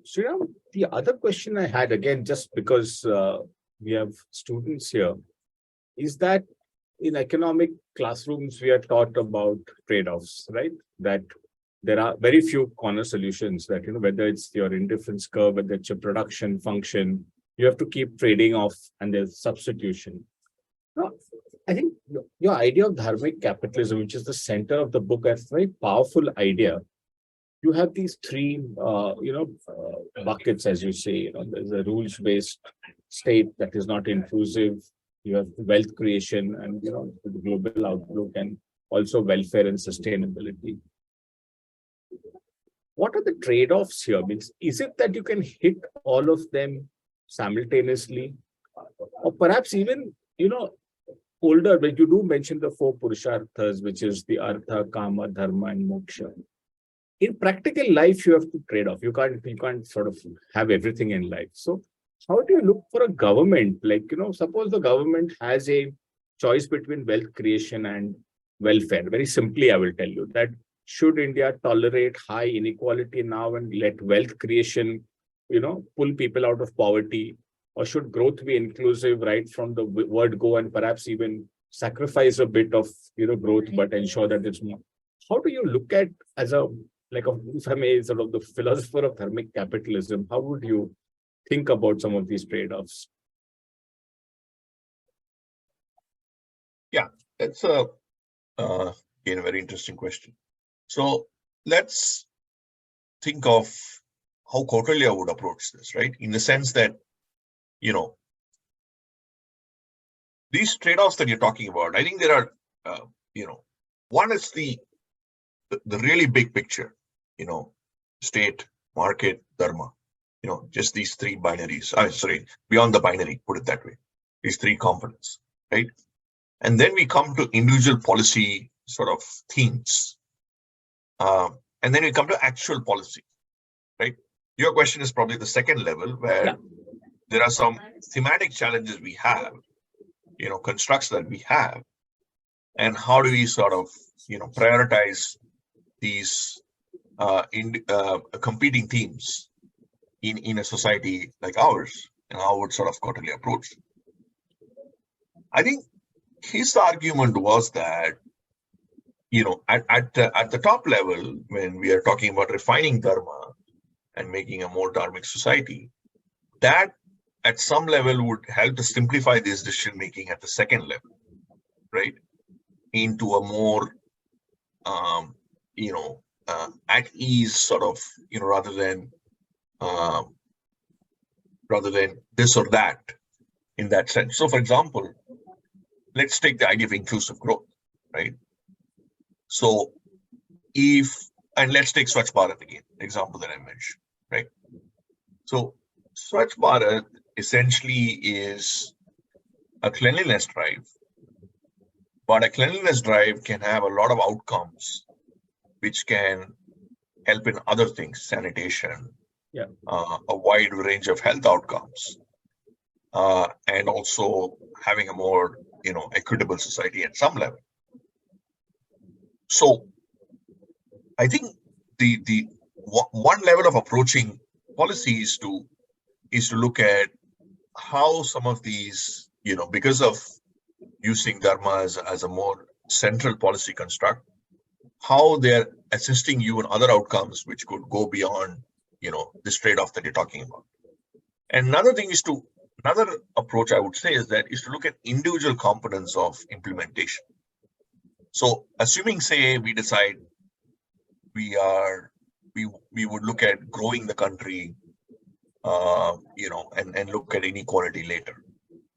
Sriram, the other question I had, again, just because we have students here, is that in economic classrooms, we are taught about trade-offs, right? That there are very few corner solutions that, whether it's your indifference curve, whether it's your production function, you have to keep trading off and there's substitution. Now, I think your idea of Dharmic capitalism, which is the center of the book, is a very powerful idea. You have these three, buckets, as you say. There's a rules-based state that is not intrusive. You have wealth creation and, the global outlook, and also welfare and sustainability. What are the trade-offs here? Is it that you can hit all of them simultaneously, or perhaps even, older, but you do mention the four Purusharthas, which is the Artha, Kama, Dharma, and Moksha. In practical life, you have to trade off. You can't sort of have everything in life. So how do you look for a government? Like, suppose the government has a choice between wealth creation and welfare. Very simply, I will tell you that should India tolerate high inequality now and let wealth creation, pull people out of poverty? Or should growth be inclusive right from the word go, and perhaps even sacrifice a bit of growth, but ensure that it's more? How do you look at, as if I may, sort of the philosopher of Dharmic capitalism, how would you think about some of these trade-offs? Yeah, that's a very interesting question. So let's think of how Kautilya would approach this, right? In the sense that, these trade-offs that you're talking about, I think there are, one is the really big picture, state, market, dharma, just these three binaries. Beyond the binary, put it that way, these three components, right? And then we come to individual policy sort of themes. And then we come to actual policy, right? Your question is probably the second level, where there are some thematic challenges we have, constructs that we have, and how do we sort of, prioritize these competing themes in a society like ours, and how would sort of Kautilya approach? I think his argument was that, at the top level, when we are talking about refining dharma and making a more dharmic society, that at some level would help to simplify this decision making at the second level, right? Into a more, at ease sort of, rather than this or that, in that sense. So, for example, let's take the idea of inclusive growth, right? So, let's take Swachh Bharat again, example that I mentioned, right? So, Swachh Bharat essentially is a cleanliness drive, but a cleanliness drive can have a lot of outcomes which can help in other things, sanitation, a wide range of health outcomes. and also having a more, equitable society at some level. So I think the one level of approaching policy is to look at how some of these, because of using dharma as a more central policy construct, how they're assisting you in other outcomes which could go beyond, this trade-off that you're talking about. And another thing is another approach I would say is to look at individual components of implementation. So assuming, say, we decide we would look at growing the country, and look at inequality later,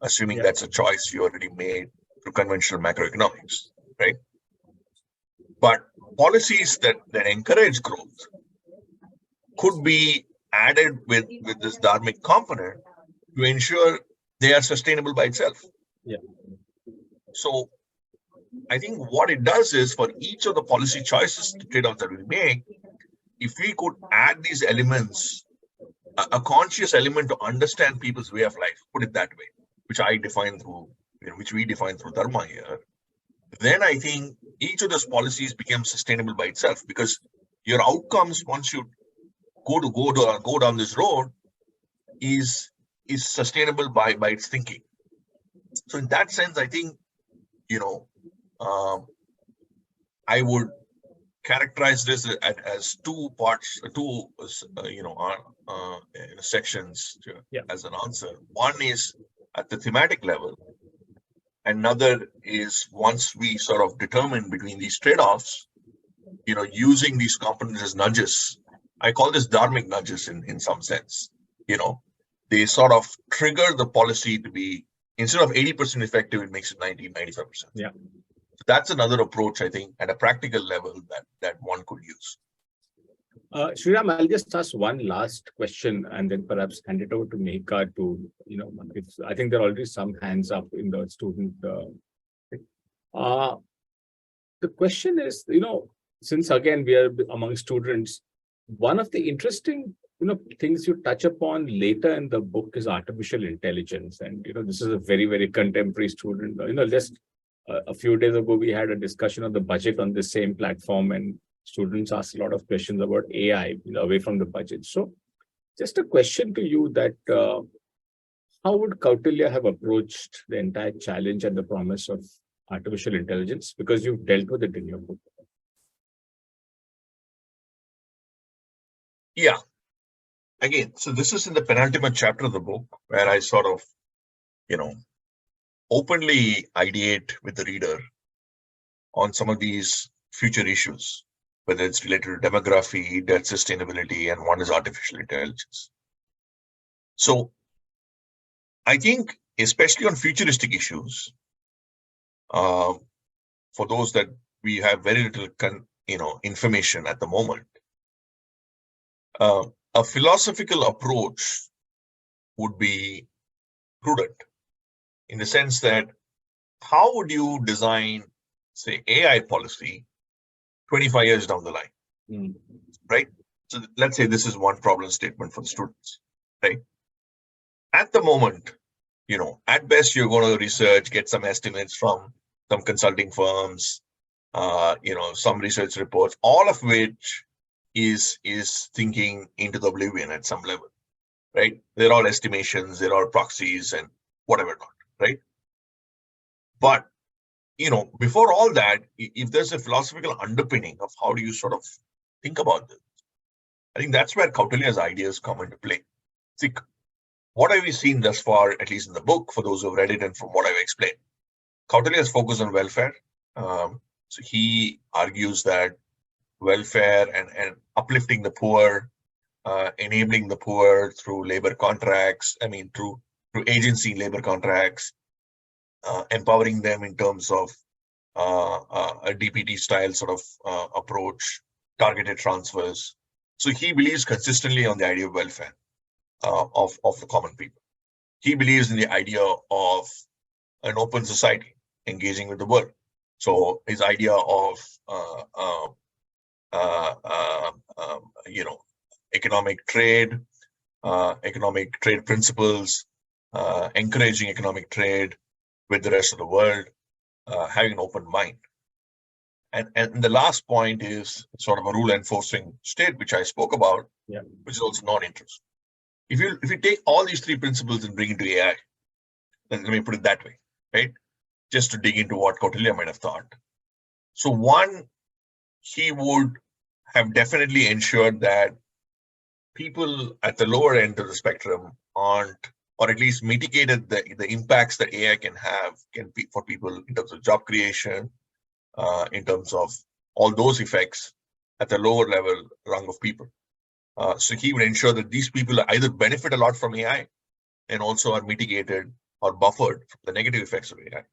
assuming that's a choice you already made through conventional macroeconomics, right? But policies that encourage growth could be added with this dharmic component to ensure they are sustainable by itself. Yeah. So I think what it does is, for each of the policy choices, the trade-off that we make, if we could add these elements, a conscious element to understand people's way of life, put it that way, which I define through, which we define through dharma here, then I think each of those policies becomes sustainable by itself, because your outcomes, once you go down this road, is sustainable by its thinking. So in that sense, I think, I would characterize this as two parts, sections as an answer. One is at the thematic level. Another is, once we sort of determine between these trade-offs, using these components as nudges. I call this dharmic nudges in some sense. They sort of trigger the policy to be, instead of 80% effective, it makes it 90-95%. Yeah. That's another approach, I think, at a practical level that one could use. Sriram, I'll just ask one last question and then perhaps hand it over to Meghnad to, I think there are already some hands up in the student. The question is, since again we are among students, one of the interesting, things you touch upon later in the book is artificial intelligence. And, this is a very, very contemporary student. Just a few days ago, we had a discussion on the budget on the same platform, and students asked a lot of questions about AI, away from the budget. So just a question to you that how would Kautilya have approached the entire challenge and the promise of artificial intelligence? Because you've dealt with it in your book. Yeah. Again, so this is in the penultimate chapter of the book, where I sort of, openly ideate with the reader on some of these future issues, whether it's related to demography, debt sustainability, and one is artificial intelligence. So I think, especially on futuristic issues, for those that we have very little information at the moment, a philosophical approach would be prudent, in the sense that how would you design, say, AI policy 25 years down the line, right? So let's say this is one problem statement for the students, right? At the moment, at best, you're going to research, get some estimates from some consulting firms, some research reports, all of which is thinking into the oblivion at some level, right? They're all estimations, they're all proxies and whatever not, right? But, before all that, if there's a philosophical underpinning of how do you sort of think about this, I think that's where Kautilya's ideas come into play. See, what have we seen thus far, at least in the book, for those who have read it and from what I've explained? Kautilya is focused on welfare. So he argues that welfare and uplifting the poor, enabling the poor through labor contracts, through agency labor contracts, empowering them in terms of a DPT style sort of approach, targeted transfers. So he believes consistently on the idea of welfare of the common people. He believes in the idea of an open society engaging with the world. So his idea of economic trade principles, encouraging economic trade with the rest of the world, having an open mind. And the last point is sort of a rule enforcing state, which I spoke about, which is also non-interest. If you take all these three principles and bring it to AI, let me put it that way, right? Just to dig into what Kautilya might have thought. So one, he would have definitely ensured that people at the lower end of the spectrum aren't, or at least mitigated the impacts that AI can be for people in terms of job creation, in terms of all those effects at the lower level rung of people. So he would ensure that these people either benefit a lot from AI and also are mitigated or buffered from the negative effects of AI.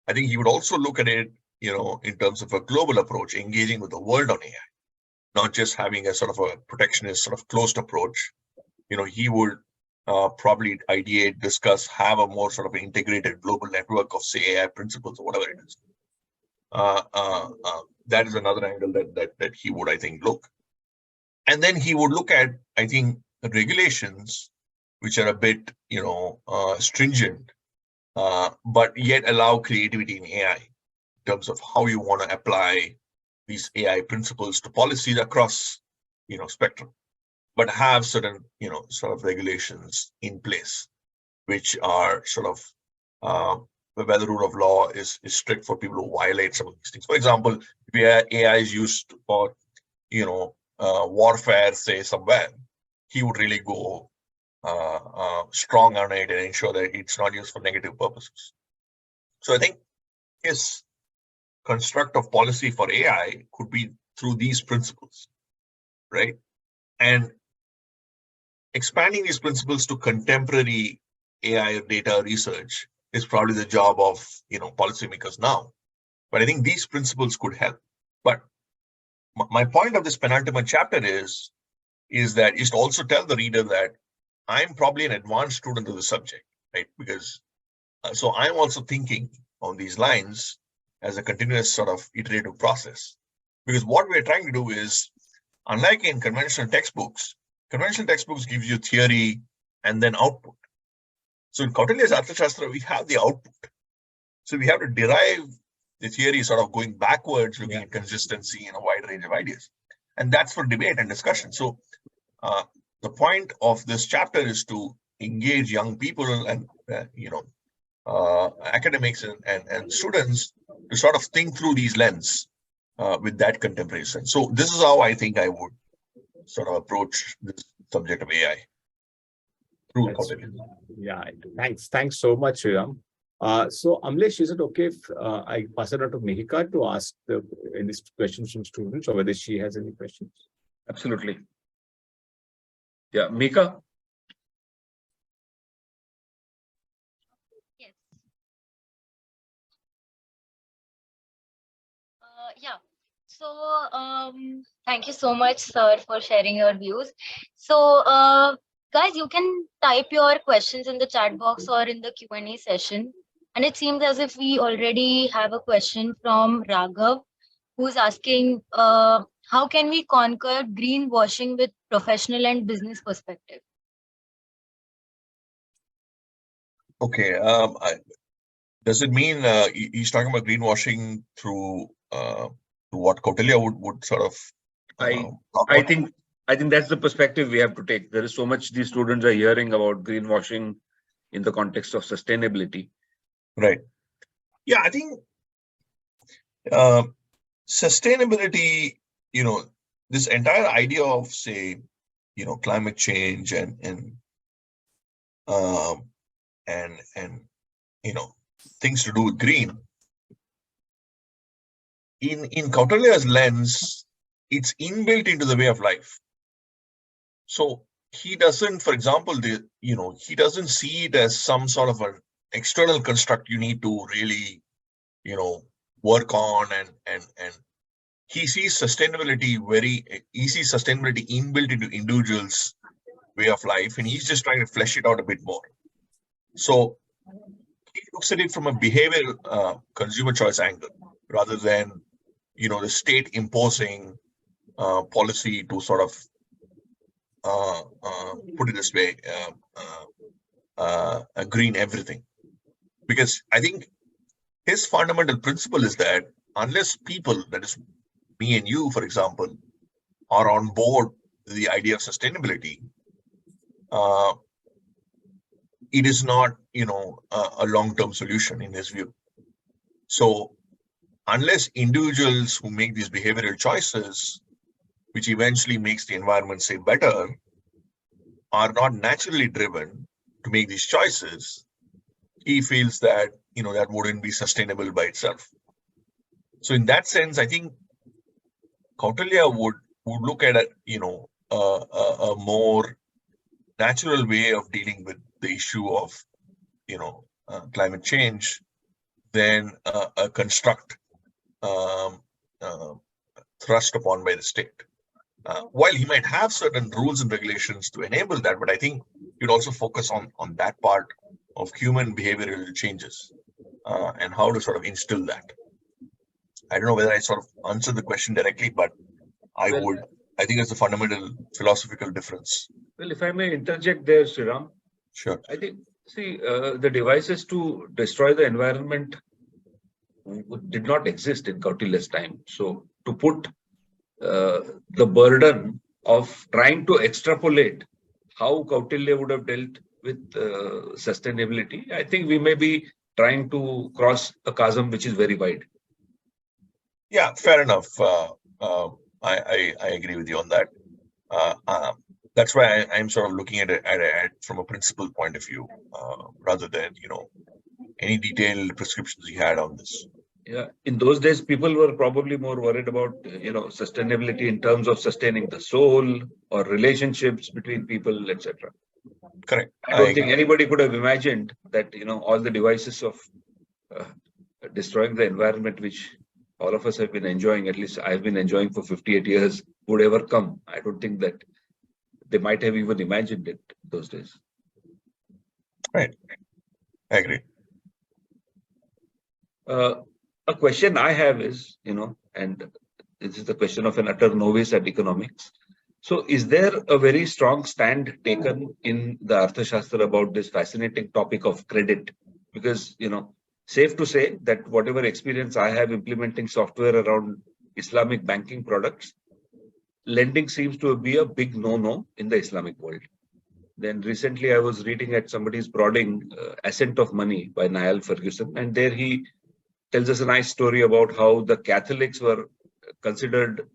I think he would also look at it, in terms of a global approach, engaging with the world on AI, not just having a sort of a protectionist, sort of closed approach. He would probably ideate, discuss, have a more sort of integrated global network of, say, AI principles or whatever it is. That is another angle that he would, I think, look. And then he would look at, I think, regulations which are a bit, stringent, but yet allow creativity in AI in terms of how you want to apply these AI principles to policies across, spectrum, but have certain, sort of regulations in place, which are sort of where the rule of law is strict for people who violate some of these things. For example, if AI is used for, warfare, say somewhere, he would really go strong on it and ensure that it's not used for negative purposes. So I think his construct of policy for AI could be through these principles, right? And expanding these principles to contemporary AI data research is probably the job of, policymakers now. But I think these principles could help. But my point of this penultimate chapter is that is to also tell the reader that I'm probably an advanced student of the subject, right? Because so I'm also thinking on these lines as a continuous sort of iterative process. Because what we're trying to do is, unlike in conventional textbooks gives you theory and then output. So in Kautilya's Arthashastra, we have the output. So we have to derive the theory sort of going backwards, looking at consistency in a wide range of ideas. And that's for debate and discussion. So the point of this chapter is to engage young people and, academics and students to sort of think through these lenses with that contemporary sense. So this is how I think I would sort of approach this subject of AI. Yeah, thanks so much, Sriram. So Amlesh, is it okay if I pass it on to Mihika to ask any questions from students, or whether she has any questions? Absolutely. Yeah, Mika. Yes. Yeah. So thank you so much, sir, for sharing your views. So guys, you can type your questions in the chat box or in the Q&A session. And it seems as if we already have a question from Raghav, who's asking, how can we conquer greenwashing with professional and business perspective? Okay. Does it mean he's talking about greenwashing through what Kautilya would sort of? I think that's the perspective we have to take. There is so much these students are hearing about greenwashing in the context of sustainability. Right. Yeah, I think sustainability, this entire idea of, say, climate change and things to do with green. In Kautilya's lens, it's inbuilt into the way of life. So he doesn't, for example, he doesn't see it as some sort of an external construct you need to really, work on, and he sees sustainability inbuilt into individuals' way of life, and he's just trying to flesh it out a bit more. So he looks at it from a behavioral consumer choice angle, rather than, the state imposing policy to sort of put it this way, green everything. Because I think his fundamental principle is that unless people, that is me and you, for example, are on board with the idea of sustainability, it is not, a long-term solution in his view. So unless individuals who make these behavioral choices, which eventually makes the environment say better, are not naturally driven to make these choices, he feels that, that wouldn't be sustainable by itself. So in that sense, I think Kautilya would look at a more natural way of dealing with the issue of, climate change than a construct thrust upon by the state. While he might have certain rules and regulations to enable that, but I think you'd also focus on that part of human behavioral changes and how to sort of instill that. I don't know whether I sort of answered the question directly, but I think it's a fundamental philosophical difference. Well, if I may interject there, Sriram. Sure. I think, the devices to destroy the environment did not exist in Kautilya's time. So to put the burden of trying to extrapolate how Kautilya would have dealt with sustainability, I think we may be trying to cross a chasm which is very wide. Yeah, fair enough. I agree with you on that. That's why I'm sort of looking at it from a principled point of view, rather than any detailed prescriptions he had on this. Yeah, in those days, people were probably more worried about sustainability in terms of sustaining the soul or relationships between people, etc. Correct. I don't think anybody could have imagined that all the devices of destroying the environment, which all of us have been enjoying, at least I've been enjoying for 58 years, would ever come. I don't think that they might have even imagined it those days. Right. I agree. A question I have is, and this is the question of an utter novice at economics. So is there a very strong stand taken in the Arthashastra about this fascinating topic of credit? Because, safe to say that whatever experience I have implementing software around Islamic banking products, lending seems to be a big no-no in the Islamic world. Then recently I was reading at somebody's prodding, Ascent of Money by Niall Ferguson, and there he tells us a nice story about how the Catholics were considered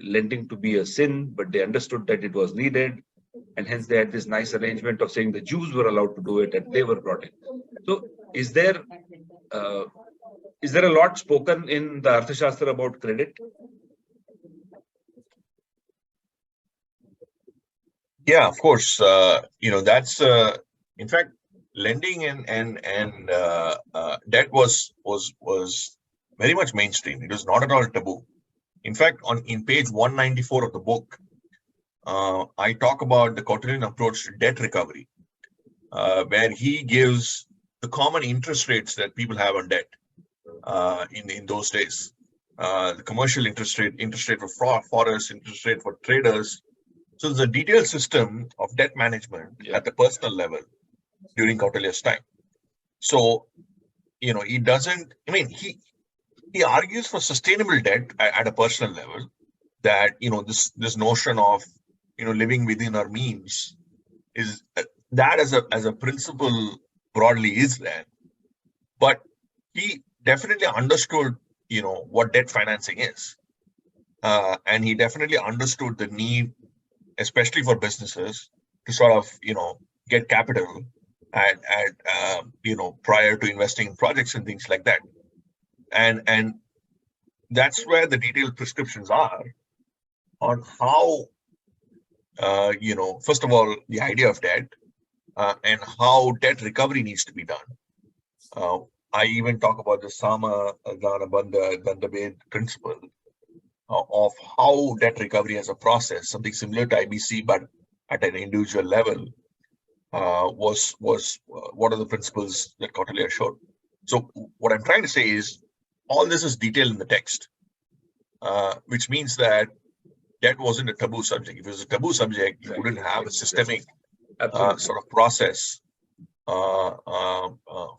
lending to be a sin, but they understood that it was needed. And hence they had this nice arrangement of saying the Jews were allowed to do it and they were brought in. So is there a lot spoken in the Arthashastra about credit? Yeah, of course. That's in fact, lending and debt was very much mainstream. It was not at all taboo. In fact, in page 194 of the book, I talk about the Kautilyan approach to debt recovery, where he gives the common interest rates that people have on debt in those days. The commercial interest rate for forests, interest rate for traders. So there's a detailed system of debt management at the personal level during Kautilya's time. So, he doesn't, he argues for sustainable debt at a personal level, that, this notion of, living within our means is that as a principle broadly is there. But he definitely understood, what debt financing is. And he definitely understood the need, especially for businesses, to sort of, get capital at prior to investing in projects and things like that. And that's where the detailed prescriptions are on how, first of all, the idea of debt and how debt recovery needs to be done. I even talk about the Sama Dana Bandha Dandabhed principle of how debt recovery as a process, something similar to IBC, but at an individual level, was what are the principles that Kautilya showed. So what I'm trying to say is all this is detailed in the text, which means that debt wasn't a taboo subject. If it was a taboo subject, you wouldn't have a systemic sort of process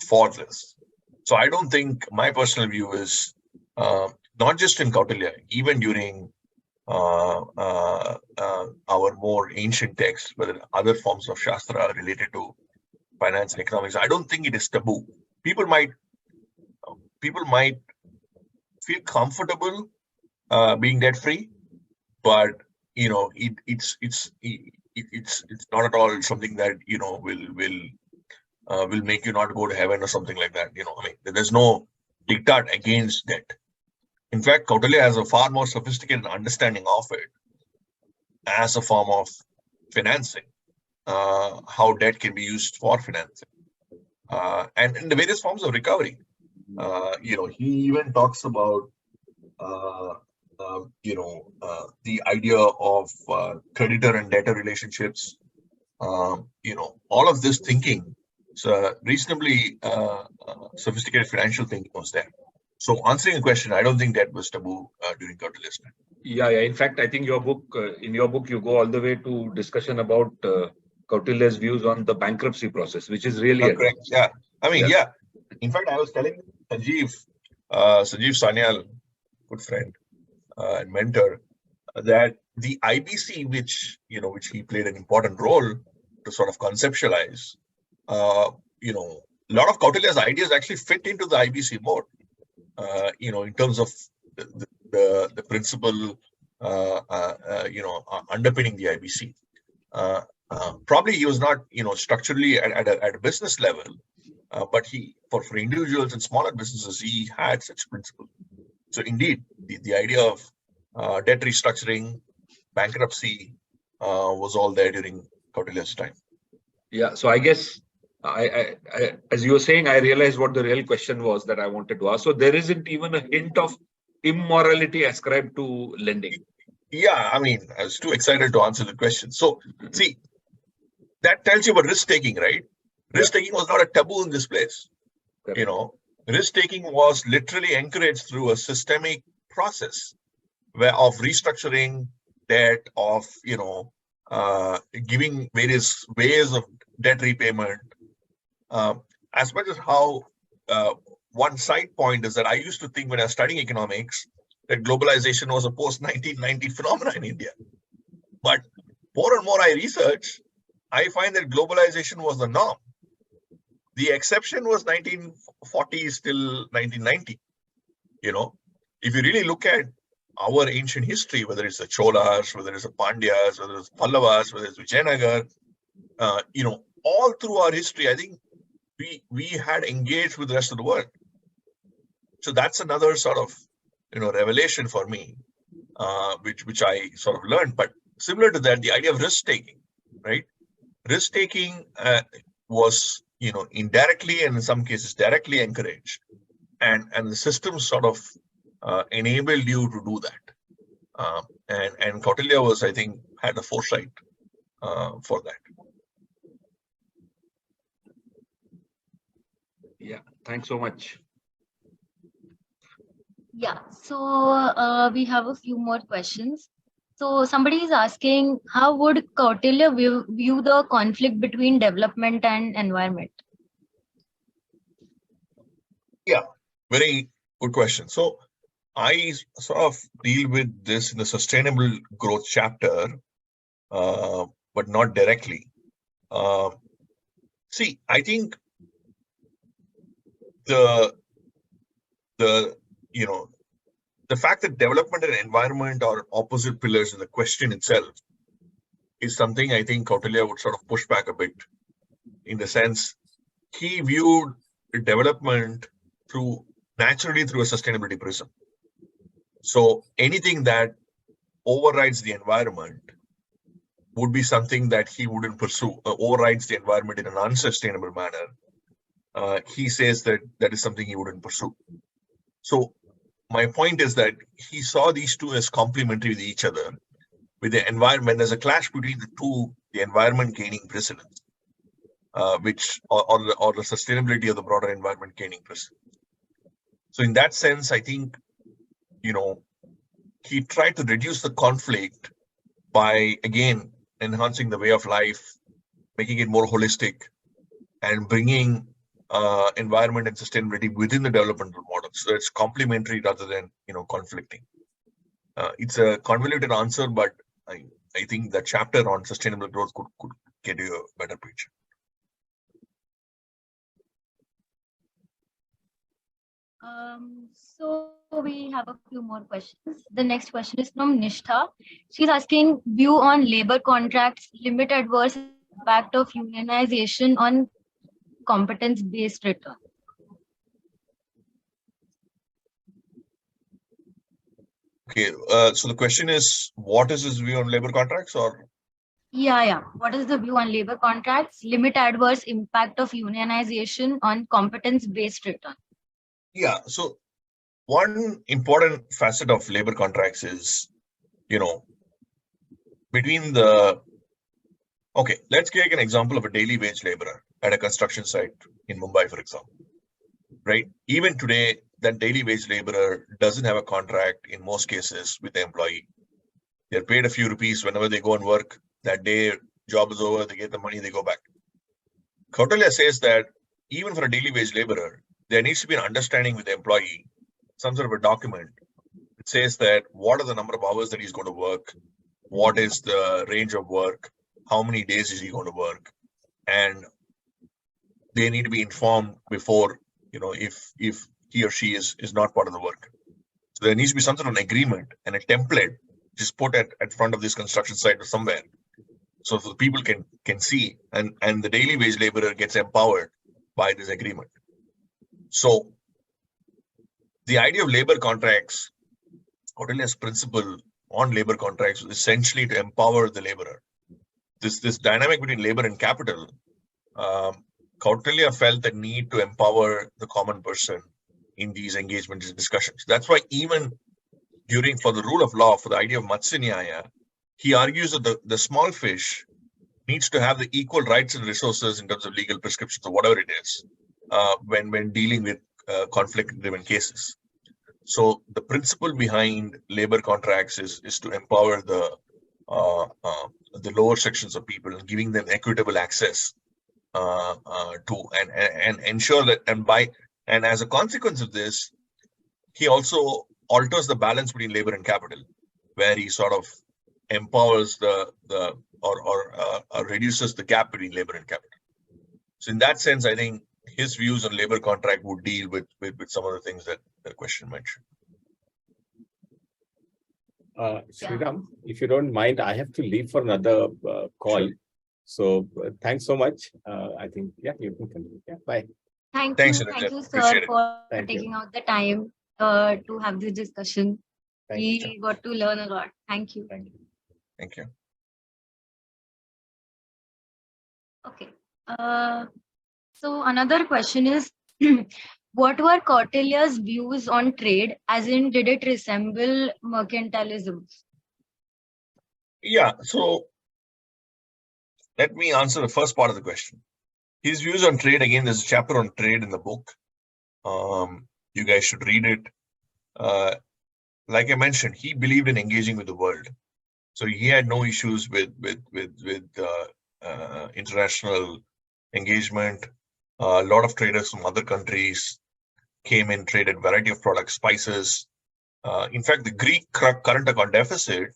for this. So I don't think, my personal view is, not just in Kautilya, even during our more ancient texts, whether other forms of Shastra related to finance and economics, I don't think it is taboo. People might feel comfortable being debt free, but it's not at all something that will make you not go to heaven or something like that. I mean, there's no diktat against debt. In fact, Kautilya has a far more sophisticated understanding of it as a form of financing, how debt can be used for financing, and in the various forms of recovery. He even talks about the idea of creditor and debtor relationships. All of this thinking, so reasonably sophisticated financial thinking was there. So answering a question, I don't think that was taboo during Kautilya's time. Yeah. In fact, I think in your book, you go all the way to discussion about Kautilya's views on the bankruptcy process, which is really correct. Yeah. I mean, yeah. In fact, I was telling Sanjeev Sanyal, good friend and mentor, that the IBC, which he played an important role to sort of conceptualize, a lot of Kautilya's ideas actually fit into the IBC mode. In terms of the principle, underpinning the IBC. Probably he was not, structurally at a business level, but for individuals and smaller businesses, he had such principle. So indeed, the idea of debt restructuring, bankruptcy was all there during Kautilya's time. Yeah. So I guess I as you were saying, I realized what the real question was that I wanted to ask. So there isn't even a hint of immorality ascribed to lending. Yeah, I mean, I was too excited to answer the question. So see, that tells you about risk-taking, right? Risk-taking was not a taboo in this place. Correct. Risk-taking was literally encouraged through a systemic process of restructuring debt, of giving various ways of debt repayment. As much as how one side point is that I used to think when I was studying economics that globalization was a post-1990 phenomenon in India. But more and more I research, I find that globalization was the norm. The exception was 1940s till 1990. If you really look at our ancient history, whether it's the Cholas, whether it's the Pandyas, whether it's Pallavas, whether it's Vijayanagar, all through our history, I think we had engaged with the rest of the world. So that's another sort of revelation for me, which I sort of learned. But similar to that, the idea of risk-taking, right? Risk-taking was indirectly and in some cases directly encouraged, and the system sort of enabled you to do that. And Kautilya was, I think, had the foresight for that. Yeah, thanks so much. Yeah, so we have a few more questions. So somebody is asking, how would Kautilya view the conflict between development and environment? Yeah, very good question. So I sort of deal with this in the sustainable growth chapter, but not directly. See, I think the fact that development and environment are opposite pillars in the question itself is something I think Kautilya would sort of push back a bit, in the sense he viewed development naturally through a sustainability prism. So anything that overrides the environment would be something that he wouldn't pursue, overrides the environment in an unsustainable manner. He says that is something he wouldn't pursue. So my point is that he saw these two as complementary with each other. With the environment, there's a clash between the two, the environment gaining precedence, or the sustainability of the broader environment gaining precedence. So in that sense, I think, he tried to reduce the conflict by, again, enhancing the way of life, making it more holistic, and bringing environment and sustainability within the developmental model. So it's complementary rather than conflicting. It's a convoluted answer, but I think the chapter on sustainable growth could get you a better picture. So we have a few more questions. The next question is from Nishtha. She's asking view on labor contracts, limit adverse impact of unionization on competence-based return. Okay, so the question is, what is his view on labor contracts, or? Yeah. What is the view on labor contracts, limit adverse impact of unionization on competence-based return? Yeah, so one important facet of labor contracts is, between the, okay, let's take an example of a daily wage laborer at a construction site in Mumbai, for example, right? Even today, that daily wage laborer doesn't have a contract in most cases with the employee. They're paid a few rupees whenever they go and work. That day, job is over, they get the money, they go back. Kautilya says that even for a daily wage laborer, there needs to be an understanding with the employee, some sort of a document. It says that what are the number of hours that he's going to work, what is the range of work, how many days is he going to work, and they need to be informed before, if he or she is not part of the work. So there needs to be some sort of an agreement and a template just put at front of this construction site or somewhere, so the people can see, and the daily wage laborer gets empowered by this agreement. So the idea of labor contracts, Kautilya's principle on labor contracts, was essentially to empower the laborer. This dynamic between labor and capital, Kautilya felt the need to empower the common person in these engagements and discussions. That's why even for the rule of law, for the idea of Matsya Nyaya, he argues that the small fish needs to have the equal rights and resources in terms of legal prescriptions or whatever it is, when dealing with conflict-driven cases. So the principle behind labor contracts is to empower the lower sections of people and giving them equitable access to and ensure that, and as a consequence of this, he also alters the balance between labor and capital, where he sort of empowers or reduces the gap between labor and capital. So in that sense, I think his views on labor contract would deal with some of the things that the question mentioned. Sriram, if you don't mind, I have to leave for another call. Sure. So thanks so much. I think, yeah, you can continue. Yeah, bye. Thanks, Thank Niranjan. you, Appreciate sir, it. for Thank you. taking out the time to have this discussion. Thank you. We got to learn a lot. Thank you. Thank you. Thank you. Okay. So another question is, what were Kautilya's views on trade? As in, did it resemble mercantilism? Yeah, so let me answer the first part of the question. His views on trade, again, there's a chapter on trade in the book. You guys should read it. Like I mentioned, he believed in engaging with the world. So he had no issues with international engagement. A lot of traders from other countries came in, traded a variety of products, spices. In fact, the Greek current account deficit,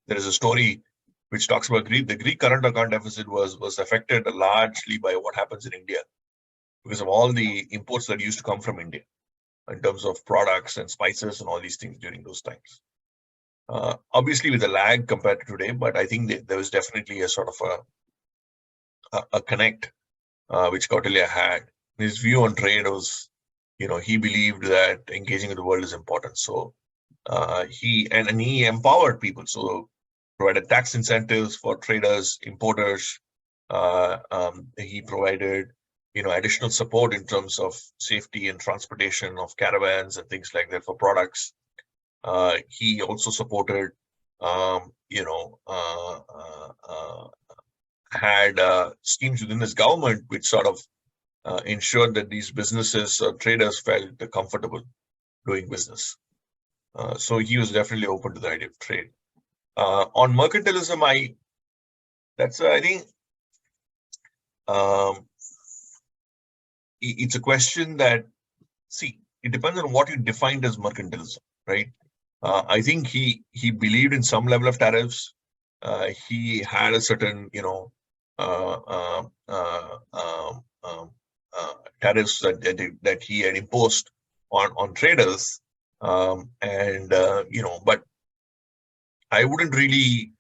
there is a story which talks about the Greek current account deficit was affected largely by what happens in India because of all the imports that used to come from India in terms of products and spices and all these things during those times. Obviously with a lag compared to today, but I think there was definitely a sort of a connect which Kautilya had. His view on trade was, he believed that engaging with the world is important. So he empowered people. So provided tax incentives for traders, importers. He provided, additional support in terms of safety and transportation of caravans and things like that for products. He also supported, had schemes within his government which sort of ensured that these businesses or traders felt comfortable doing business. So he was definitely open to the idea of trade. On mercantilism, I think it's a question that, see, it depends on what you defined as mercantilism, right? I think he believed in some level of tariffs. He had a certain, tariffs that he had imposed on traders, but I wouldn't really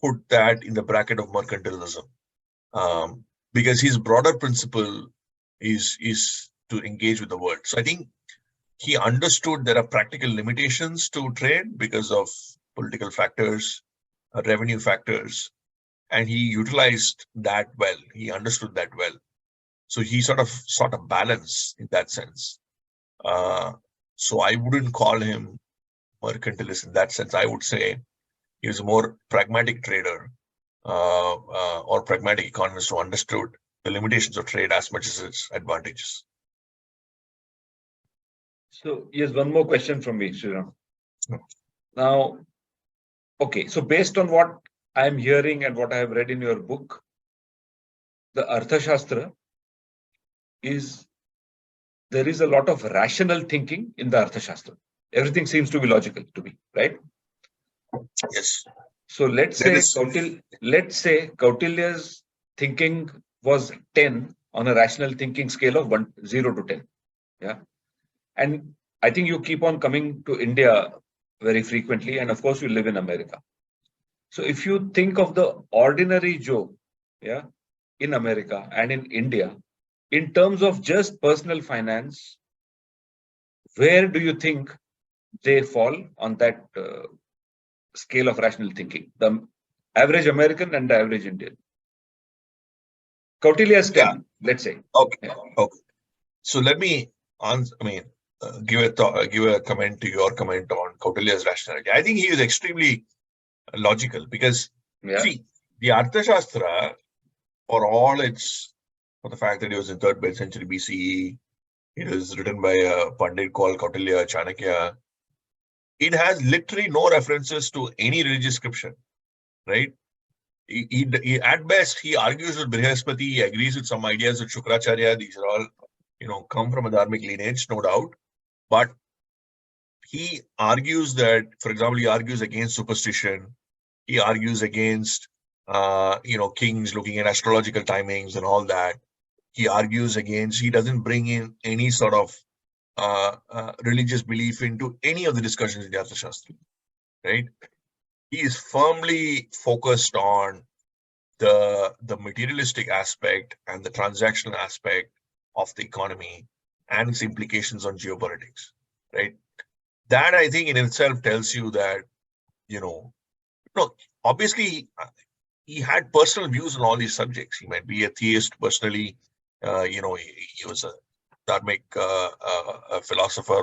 put that in the bracket of mercantilism, because his broader principle is to engage with the world. So I think he understood there are practical limitations to trade because of political factors, revenue factors, and he utilized that well. He understood that well. So he sort of sought a balance in that sense. So I wouldn't call him mercantilist in that sense. I would say he was a more pragmatic trader or pragmatic economist who understood the limitations of trade as much as its advantages. So here's one more question from me, Sriram. No. Now, okay, so based on what I'm hearing and what I have read in your book, the Arthashastra there is a lot of rational thinking in the Arthashastra. Everything seems to be logical to me, right? Yes. So let's say Kautilya's thinking was 10 on a rational thinking scale of 0 to 10. Yeah. And I think you keep on coming to India very frequently. And of course, you live in America. So if you think of the ordinary Joe, yeah, in America and in India, in terms of just personal finance, where do you think they fall on that scale of rational thinking? The average American and the average Indian. Kautilya's 10, let's say. Okay. Yeah. Okay. So let me give a comment to your comment on Kautilya's rationality. I think he is extremely logical because see, the Arthashastra, for the fact that it was in 3rd century BCE, it was written by a Pandit called Kautilya Chanakya. It has literally no references to any religious scripture, right? He at best, he argues with Brihaspati, he agrees with some ideas with Shukracharya. These are all, come from a Dharmic lineage, no doubt. But he argues that, for example, he argues against superstition. He argues against, kings looking at astrological timings and all that. He doesn't bring in any sort of religious belief into any of the discussions in the Arthashastra, right? He is firmly focused on the materialistic aspect and the transactional aspect of the economy and its implications on geopolitics, right? That, I think, in itself tells you that, obviously, he had personal views on all these subjects. He might be a theist personally. He was a Dharmic philosopher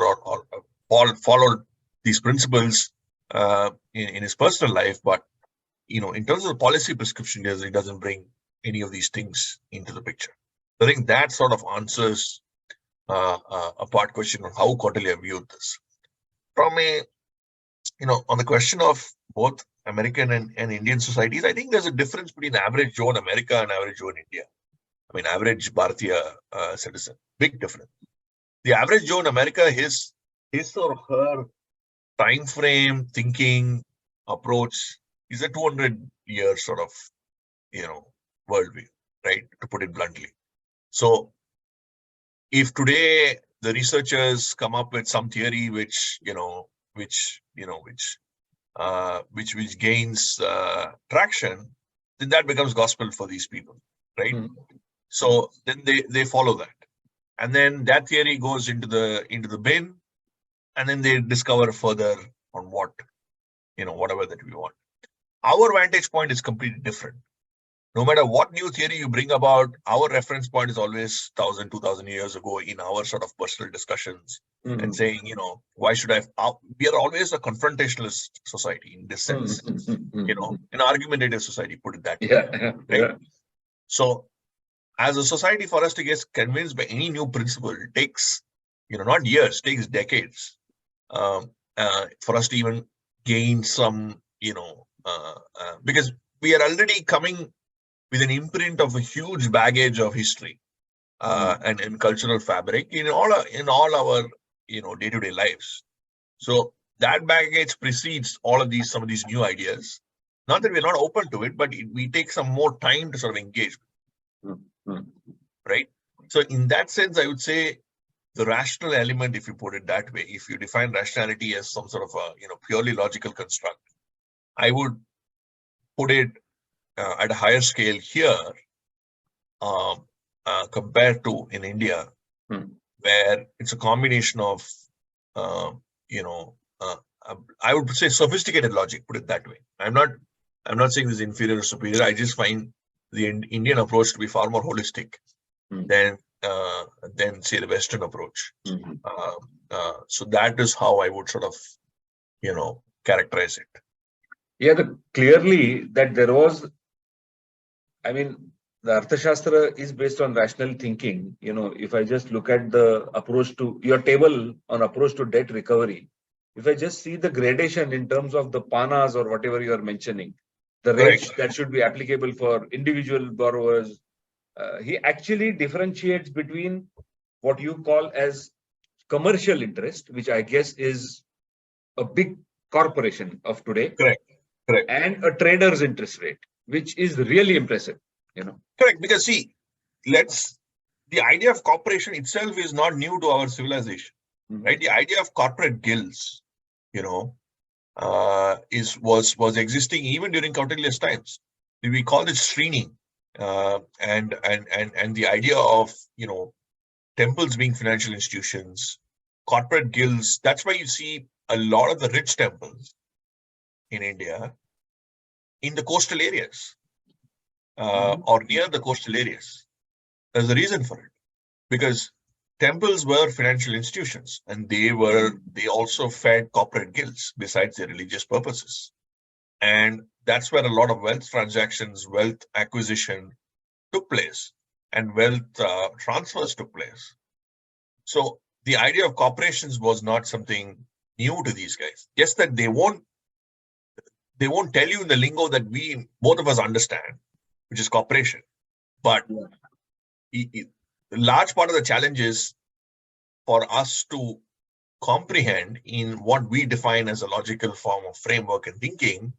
or followed these principles in his personal life. But, in terms of the policy prescription, he doesn't bring any of these things into the picture. I think that sort of answers a part question on how Kautilya viewed this. From on the question of both American and Indian societies, I think there's a difference between average Joe in America and average Joe in India. I mean, average Bharatiya citizen, big difference. The average Joe in America, his or her time frame, thinking, approach is a 200-year sort of, worldview, right? To put it bluntly. So, if today the researchers come up with some theory which gains traction, then that becomes gospel for these people, right? So then they follow that, and then that theory goes into the bin, and then they discover further on whatever that we want. Our vantage point is completely different. No matter what new theory you bring about, our reference point is always 1,000, 2,000 years ago in our sort of personal discussions and saying, why should we are always a confrontationalist society in this sense, an argumentative society, put it that way. Right? So as a society, for us to get convinced by any new principle, it takes, not years, takes decades for us to even gain some, because we are already coming with an imprint of a huge baggage of history, and in cultural fabric in all our day-to-day lives. So that baggage precedes all of some of these new ideas. Not that we're not open to it, but we take some more time to sort of engage, right? So in that sense, I would say the rational element, if you put it that way, if you define rationality as some sort of a purely logical construct, I would put it at a higher scale here compared to in India, where it's a combination of I would say sophisticated logic. Put it that way. I'm not saying this is inferior or superior. I just find the Indian approach to be far more holistic than say the Western approach. So that is how I would sort of characterize it. Yeah, clearly that there was, I mean, the Arthashastra is based on rational thinking. If I just look at the approach to your table on approach to debt recovery, if I just see the gradation in terms of the panas or whatever you are mentioning, the rates that should be applicable for individual borrowers, he actually differentiates between what you call as commercial interest, which I guess is a big corporation of today. Correct. And a trader's interest rate, which is really impressive. Correct, because see, the idea of corporation itself is not new to our civilization, right? The idea of corporate guilds, was existing even during Kautilya's times. We call it Srini, and the idea of temples being financial institutions, corporate guilds. That's why you see a lot of the rich temples in India in the coastal areas. Or near the coastal areas. There's a reason for it, because temples were financial institutions, and they also fed corporate guilds besides their religious purposes, and that's where a lot of wealth transactions, wealth acquisition took place, and wealth transfers took place. So the idea of corporations was not something new to these guys. Yes, that they won't tell you in the lingo that both of us understand, which is corporation. But the large part of the challenge is for us to comprehend in what we define as a logical form of framework and thinking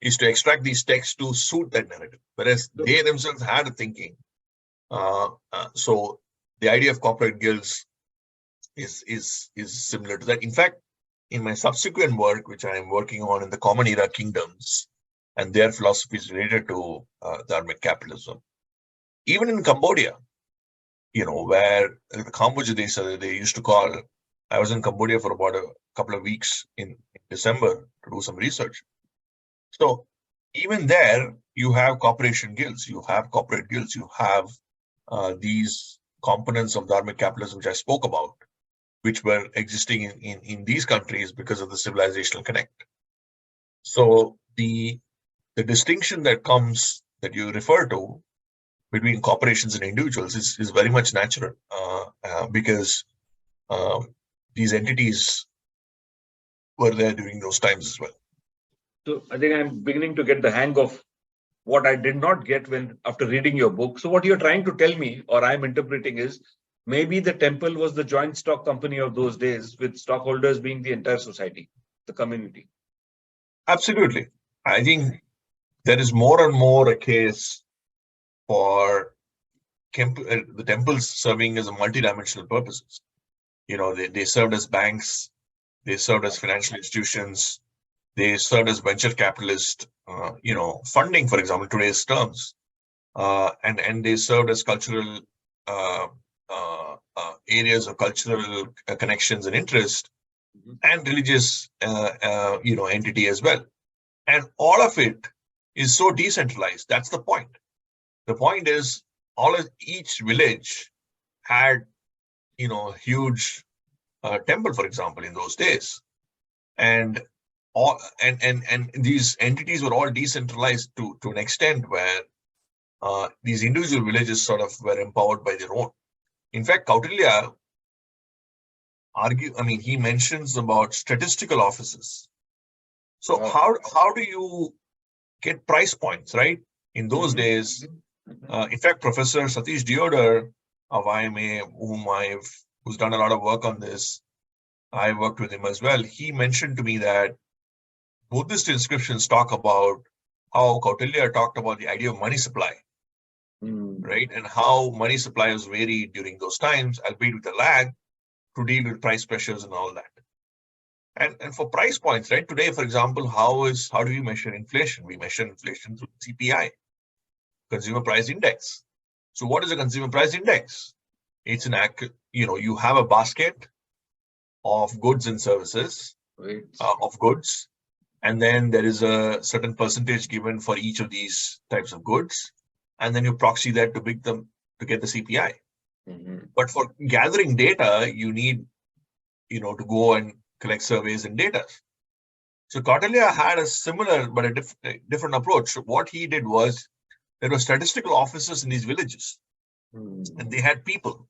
is to extract these texts to suit that narrative, whereas they themselves had a thinking. So the idea of corporate guilds is similar to that. In fact, in my subsequent work, which I am working on in the Common Era Kingdoms, and their philosophies related to Dharmic capitalism. Even in Cambodia, where the Kamboja they used to call, I was in Cambodia for about a couple of weeks in December to do some research. So even there, you have corporation guilds, you have corporate guilds, you have these components of Dharmic capitalism, which I spoke about, which were existing in these countries because of the civilizational connect. So the distinction that you refer to between corporations and individuals is very much natural because these entities were there during those times as well. So I think I'm beginning to get the hang of what I did not get after reading your book. So what you're trying to tell me, or I'm interpreting, is maybe the temple was the joint stock company of those days, with stockholders being the entire society, the community. Absolutely. I think there is more and more a case for the temples serving as a multidimensional purposes. They served as banks, they served as financial institutions, they served as venture capitalist, funding, for example, today's terms, and they served as cultural areas of cultural connections and interest, and religious, entity as well. And all of it is so decentralized. That's the point. The point is, each village had, huge temple, for example, in those days, and these entities were all decentralized to an extent where these individual villages sort of were empowered by their own. In fact, Kautilya he mentions about statistical offices. So how do you get price points, right? In those days, in fact, Professor Satish Deodar of IMA, who's done a lot of work on this, I worked with him as well. He mentioned to me that Buddhist inscriptions talk about how Kautilya talked about the idea of money supply, right? And how money supply was varied during those times, albeit with a lag, to deal with price pressures and all that. And for price points, right? Today, for example, how do we measure inflation? We measure inflation through CPI, Consumer Price Index. So what is a Consumer Price Index? It's you have a basket of goods and services, of goods, and then there is a certain percentage given for each of these types of goods, and then you proxy that to get the CPI. But for gathering data, you need to go and collect surveys and data. So Kautilya had a similar but a different approach. So what he did was, there were statistical officers in these villages, and they had people,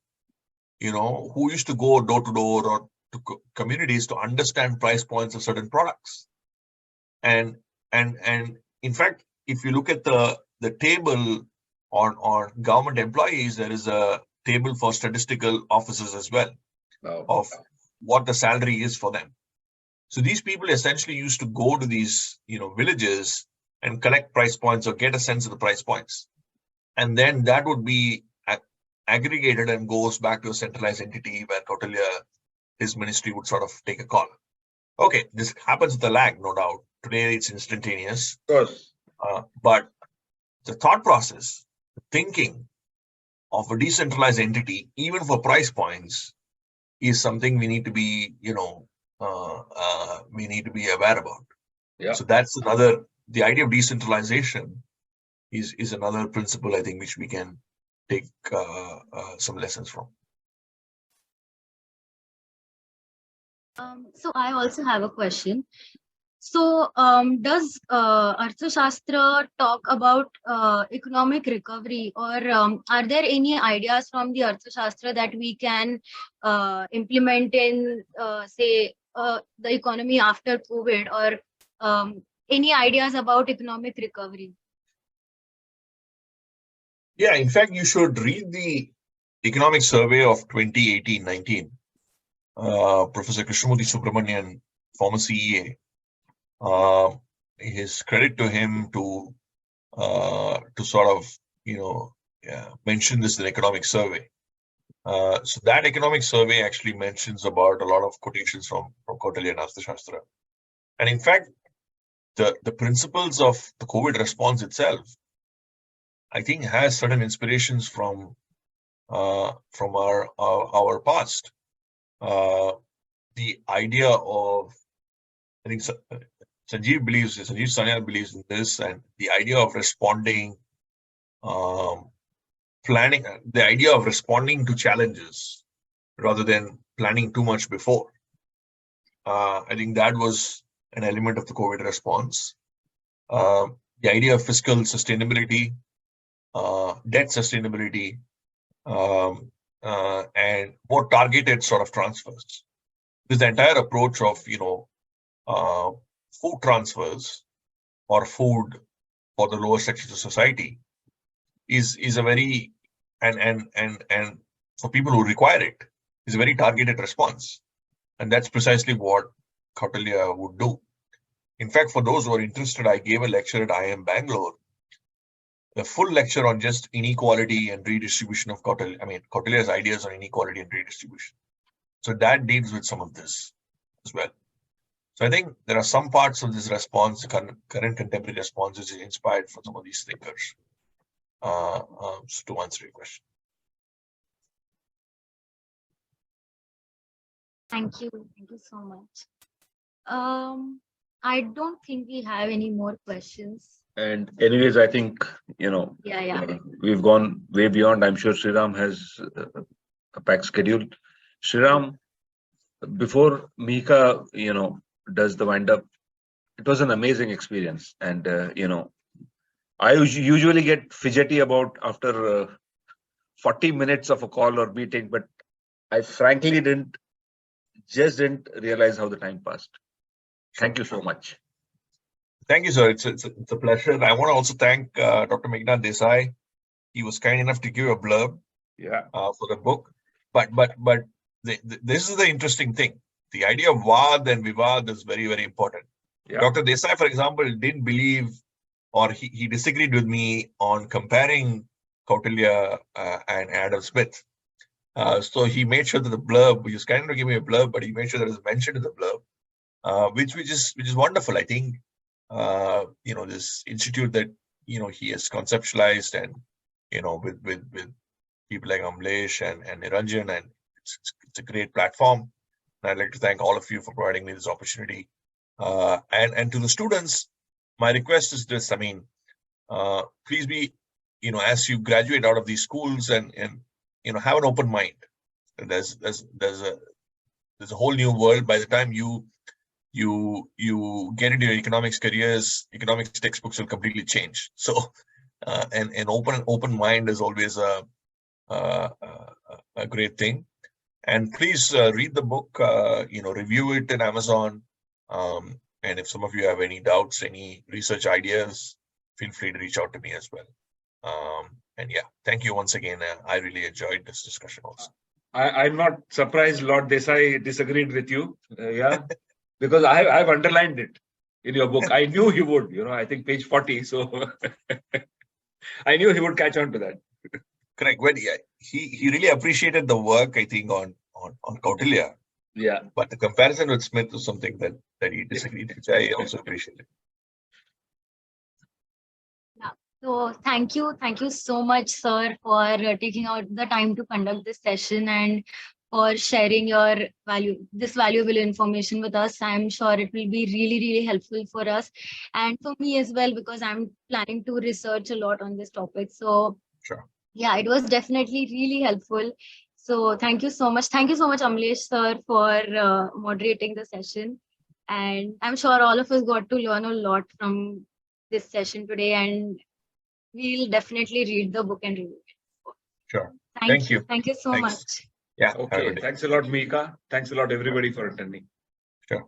who used to go door to door or to communities to understand price points of certain products. And in fact, if you look at the table on government employees, there is a table for statistical officers as well, of what the salary is for them. So these people essentially used to go to these villages and collect price points or get a sense of the price points, and then that would be aggregated and goes back to a centralized entity where Kautilya, his ministry, would sort of take a call. Okay, this happens with a lag, no doubt. Today it's instantaneous. Of course. But the thought process, the thinking of a decentralized entity, even for price points, is something we need to be, aware about. Yeah. So that's another. The idea of decentralization is another principle, I think, which we can take some lessons from. So I also have a question. So does Arthashastra talk about economic recovery, or are there any ideas from the Arthashastra that we can implement in, say, the economy after COVID, or any ideas about economic recovery? Yeah, in fact, you should read the economic survey of 2018-19. Professor Krishnamurthy Subramanian, former CEA, his credit to him to sort of mention this in the economic survey. So that economic survey actually mentions about a lot of quotations from Kautilya and Arthashastra. And in fact, the principles of the COVID response itself, I think, has certain inspirations from our past. The idea of, I think Sanjeev Sanyal believes in this, and the idea of responding, planning, the idea of responding to challenges rather than planning too much before. I think that was an element of the COVID response. The idea of fiscal sustainability, debt sustainability, and more targeted sort of transfers. This entire approach of food transfers or food for the lower sections of society is a very and for people who require it is a very targeted response, and that's precisely what Kautilya would do. In fact, for those who are interested, I gave a lecture at IIM Bangalore, the full lecture on just inequality and redistribution of Kautilya. I mean, Kautilya's ideas on inequality and redistribution. So that deals with some of this as well. So I think there are some parts of this response, current contemporary response, is inspired from some of these thinkers. So to answer your question. Thank you so much. I don't think we have any more questions. And anyways, I think, we've gone way beyond. I'm sure Sriram has a packed schedule. Sriram, before Mika, does the wind up, it was an amazing experience. And, I usually get fidgety about after 40 minutes of a call or meeting, but I frankly didn't realize how the time passed. Thank you so much. Thank you, sir. It's a pleasure. I want to also thank Dr. Meghnad Desai. He was kind enough to give a blurb. Yeah. For the book. But this is the interesting thing. The idea of Vad and Vivad is very, very important. Yeah. Dr. Desai, for example, didn't believe, or he disagreed with me on comparing Kautilya and Adam Smith. So he made sure that the blurb, he was kind enough to give me a blurb, but he made sure that it was mentioned in the blurb, which is wonderful. I think this institute that he has conceptualized, and with people like Amlesh and Niranjan, and it's a great platform. And I'd like to thank all of you for providing me this opportunity. And to the students, my request is this: I mean, please be, as you graduate out of these schools, and have an open mind. There's a whole new world. By the time you get into your economics careers, economics textbooks will completely change. So, an open mind is always a great thing. And please read the book, review it in Amazon. And if some of you have any doubts, any research ideas, feel free to reach out to me as well. And yeah, thank you once again. I really enjoyed this discussion also. I'm not surprised Lord Desai disagreed with you. Yeah, because I've underlined it in your book. I knew he would, I think page 40. So I knew he would catch on to that. Correct. Well, yeah, he really appreciated the work, I think, on Kautilya. Yeah. But the comparison with Smith was something that he disagreed, which I also appreciated. So thank you so much, sir, for taking out the time to conduct this session and for sharing your this valuable information with us. I'm sure it will be really, really helpful for us and for me as well, because I'm planning to research a lot on this topic. So sure. Yeah, it was definitely really helpful. So thank you so much. Thank you so much, Amlesh, sir, for moderating the session. And I'm sure all of us got to learn a lot from this session today, and we'll definitely read the book and review it. Sure. Thank you. Thank you so Thanks. much. Yeah. Okay. Thanks a lot, Mika. Thanks a lot, everybody, for attending. Sure.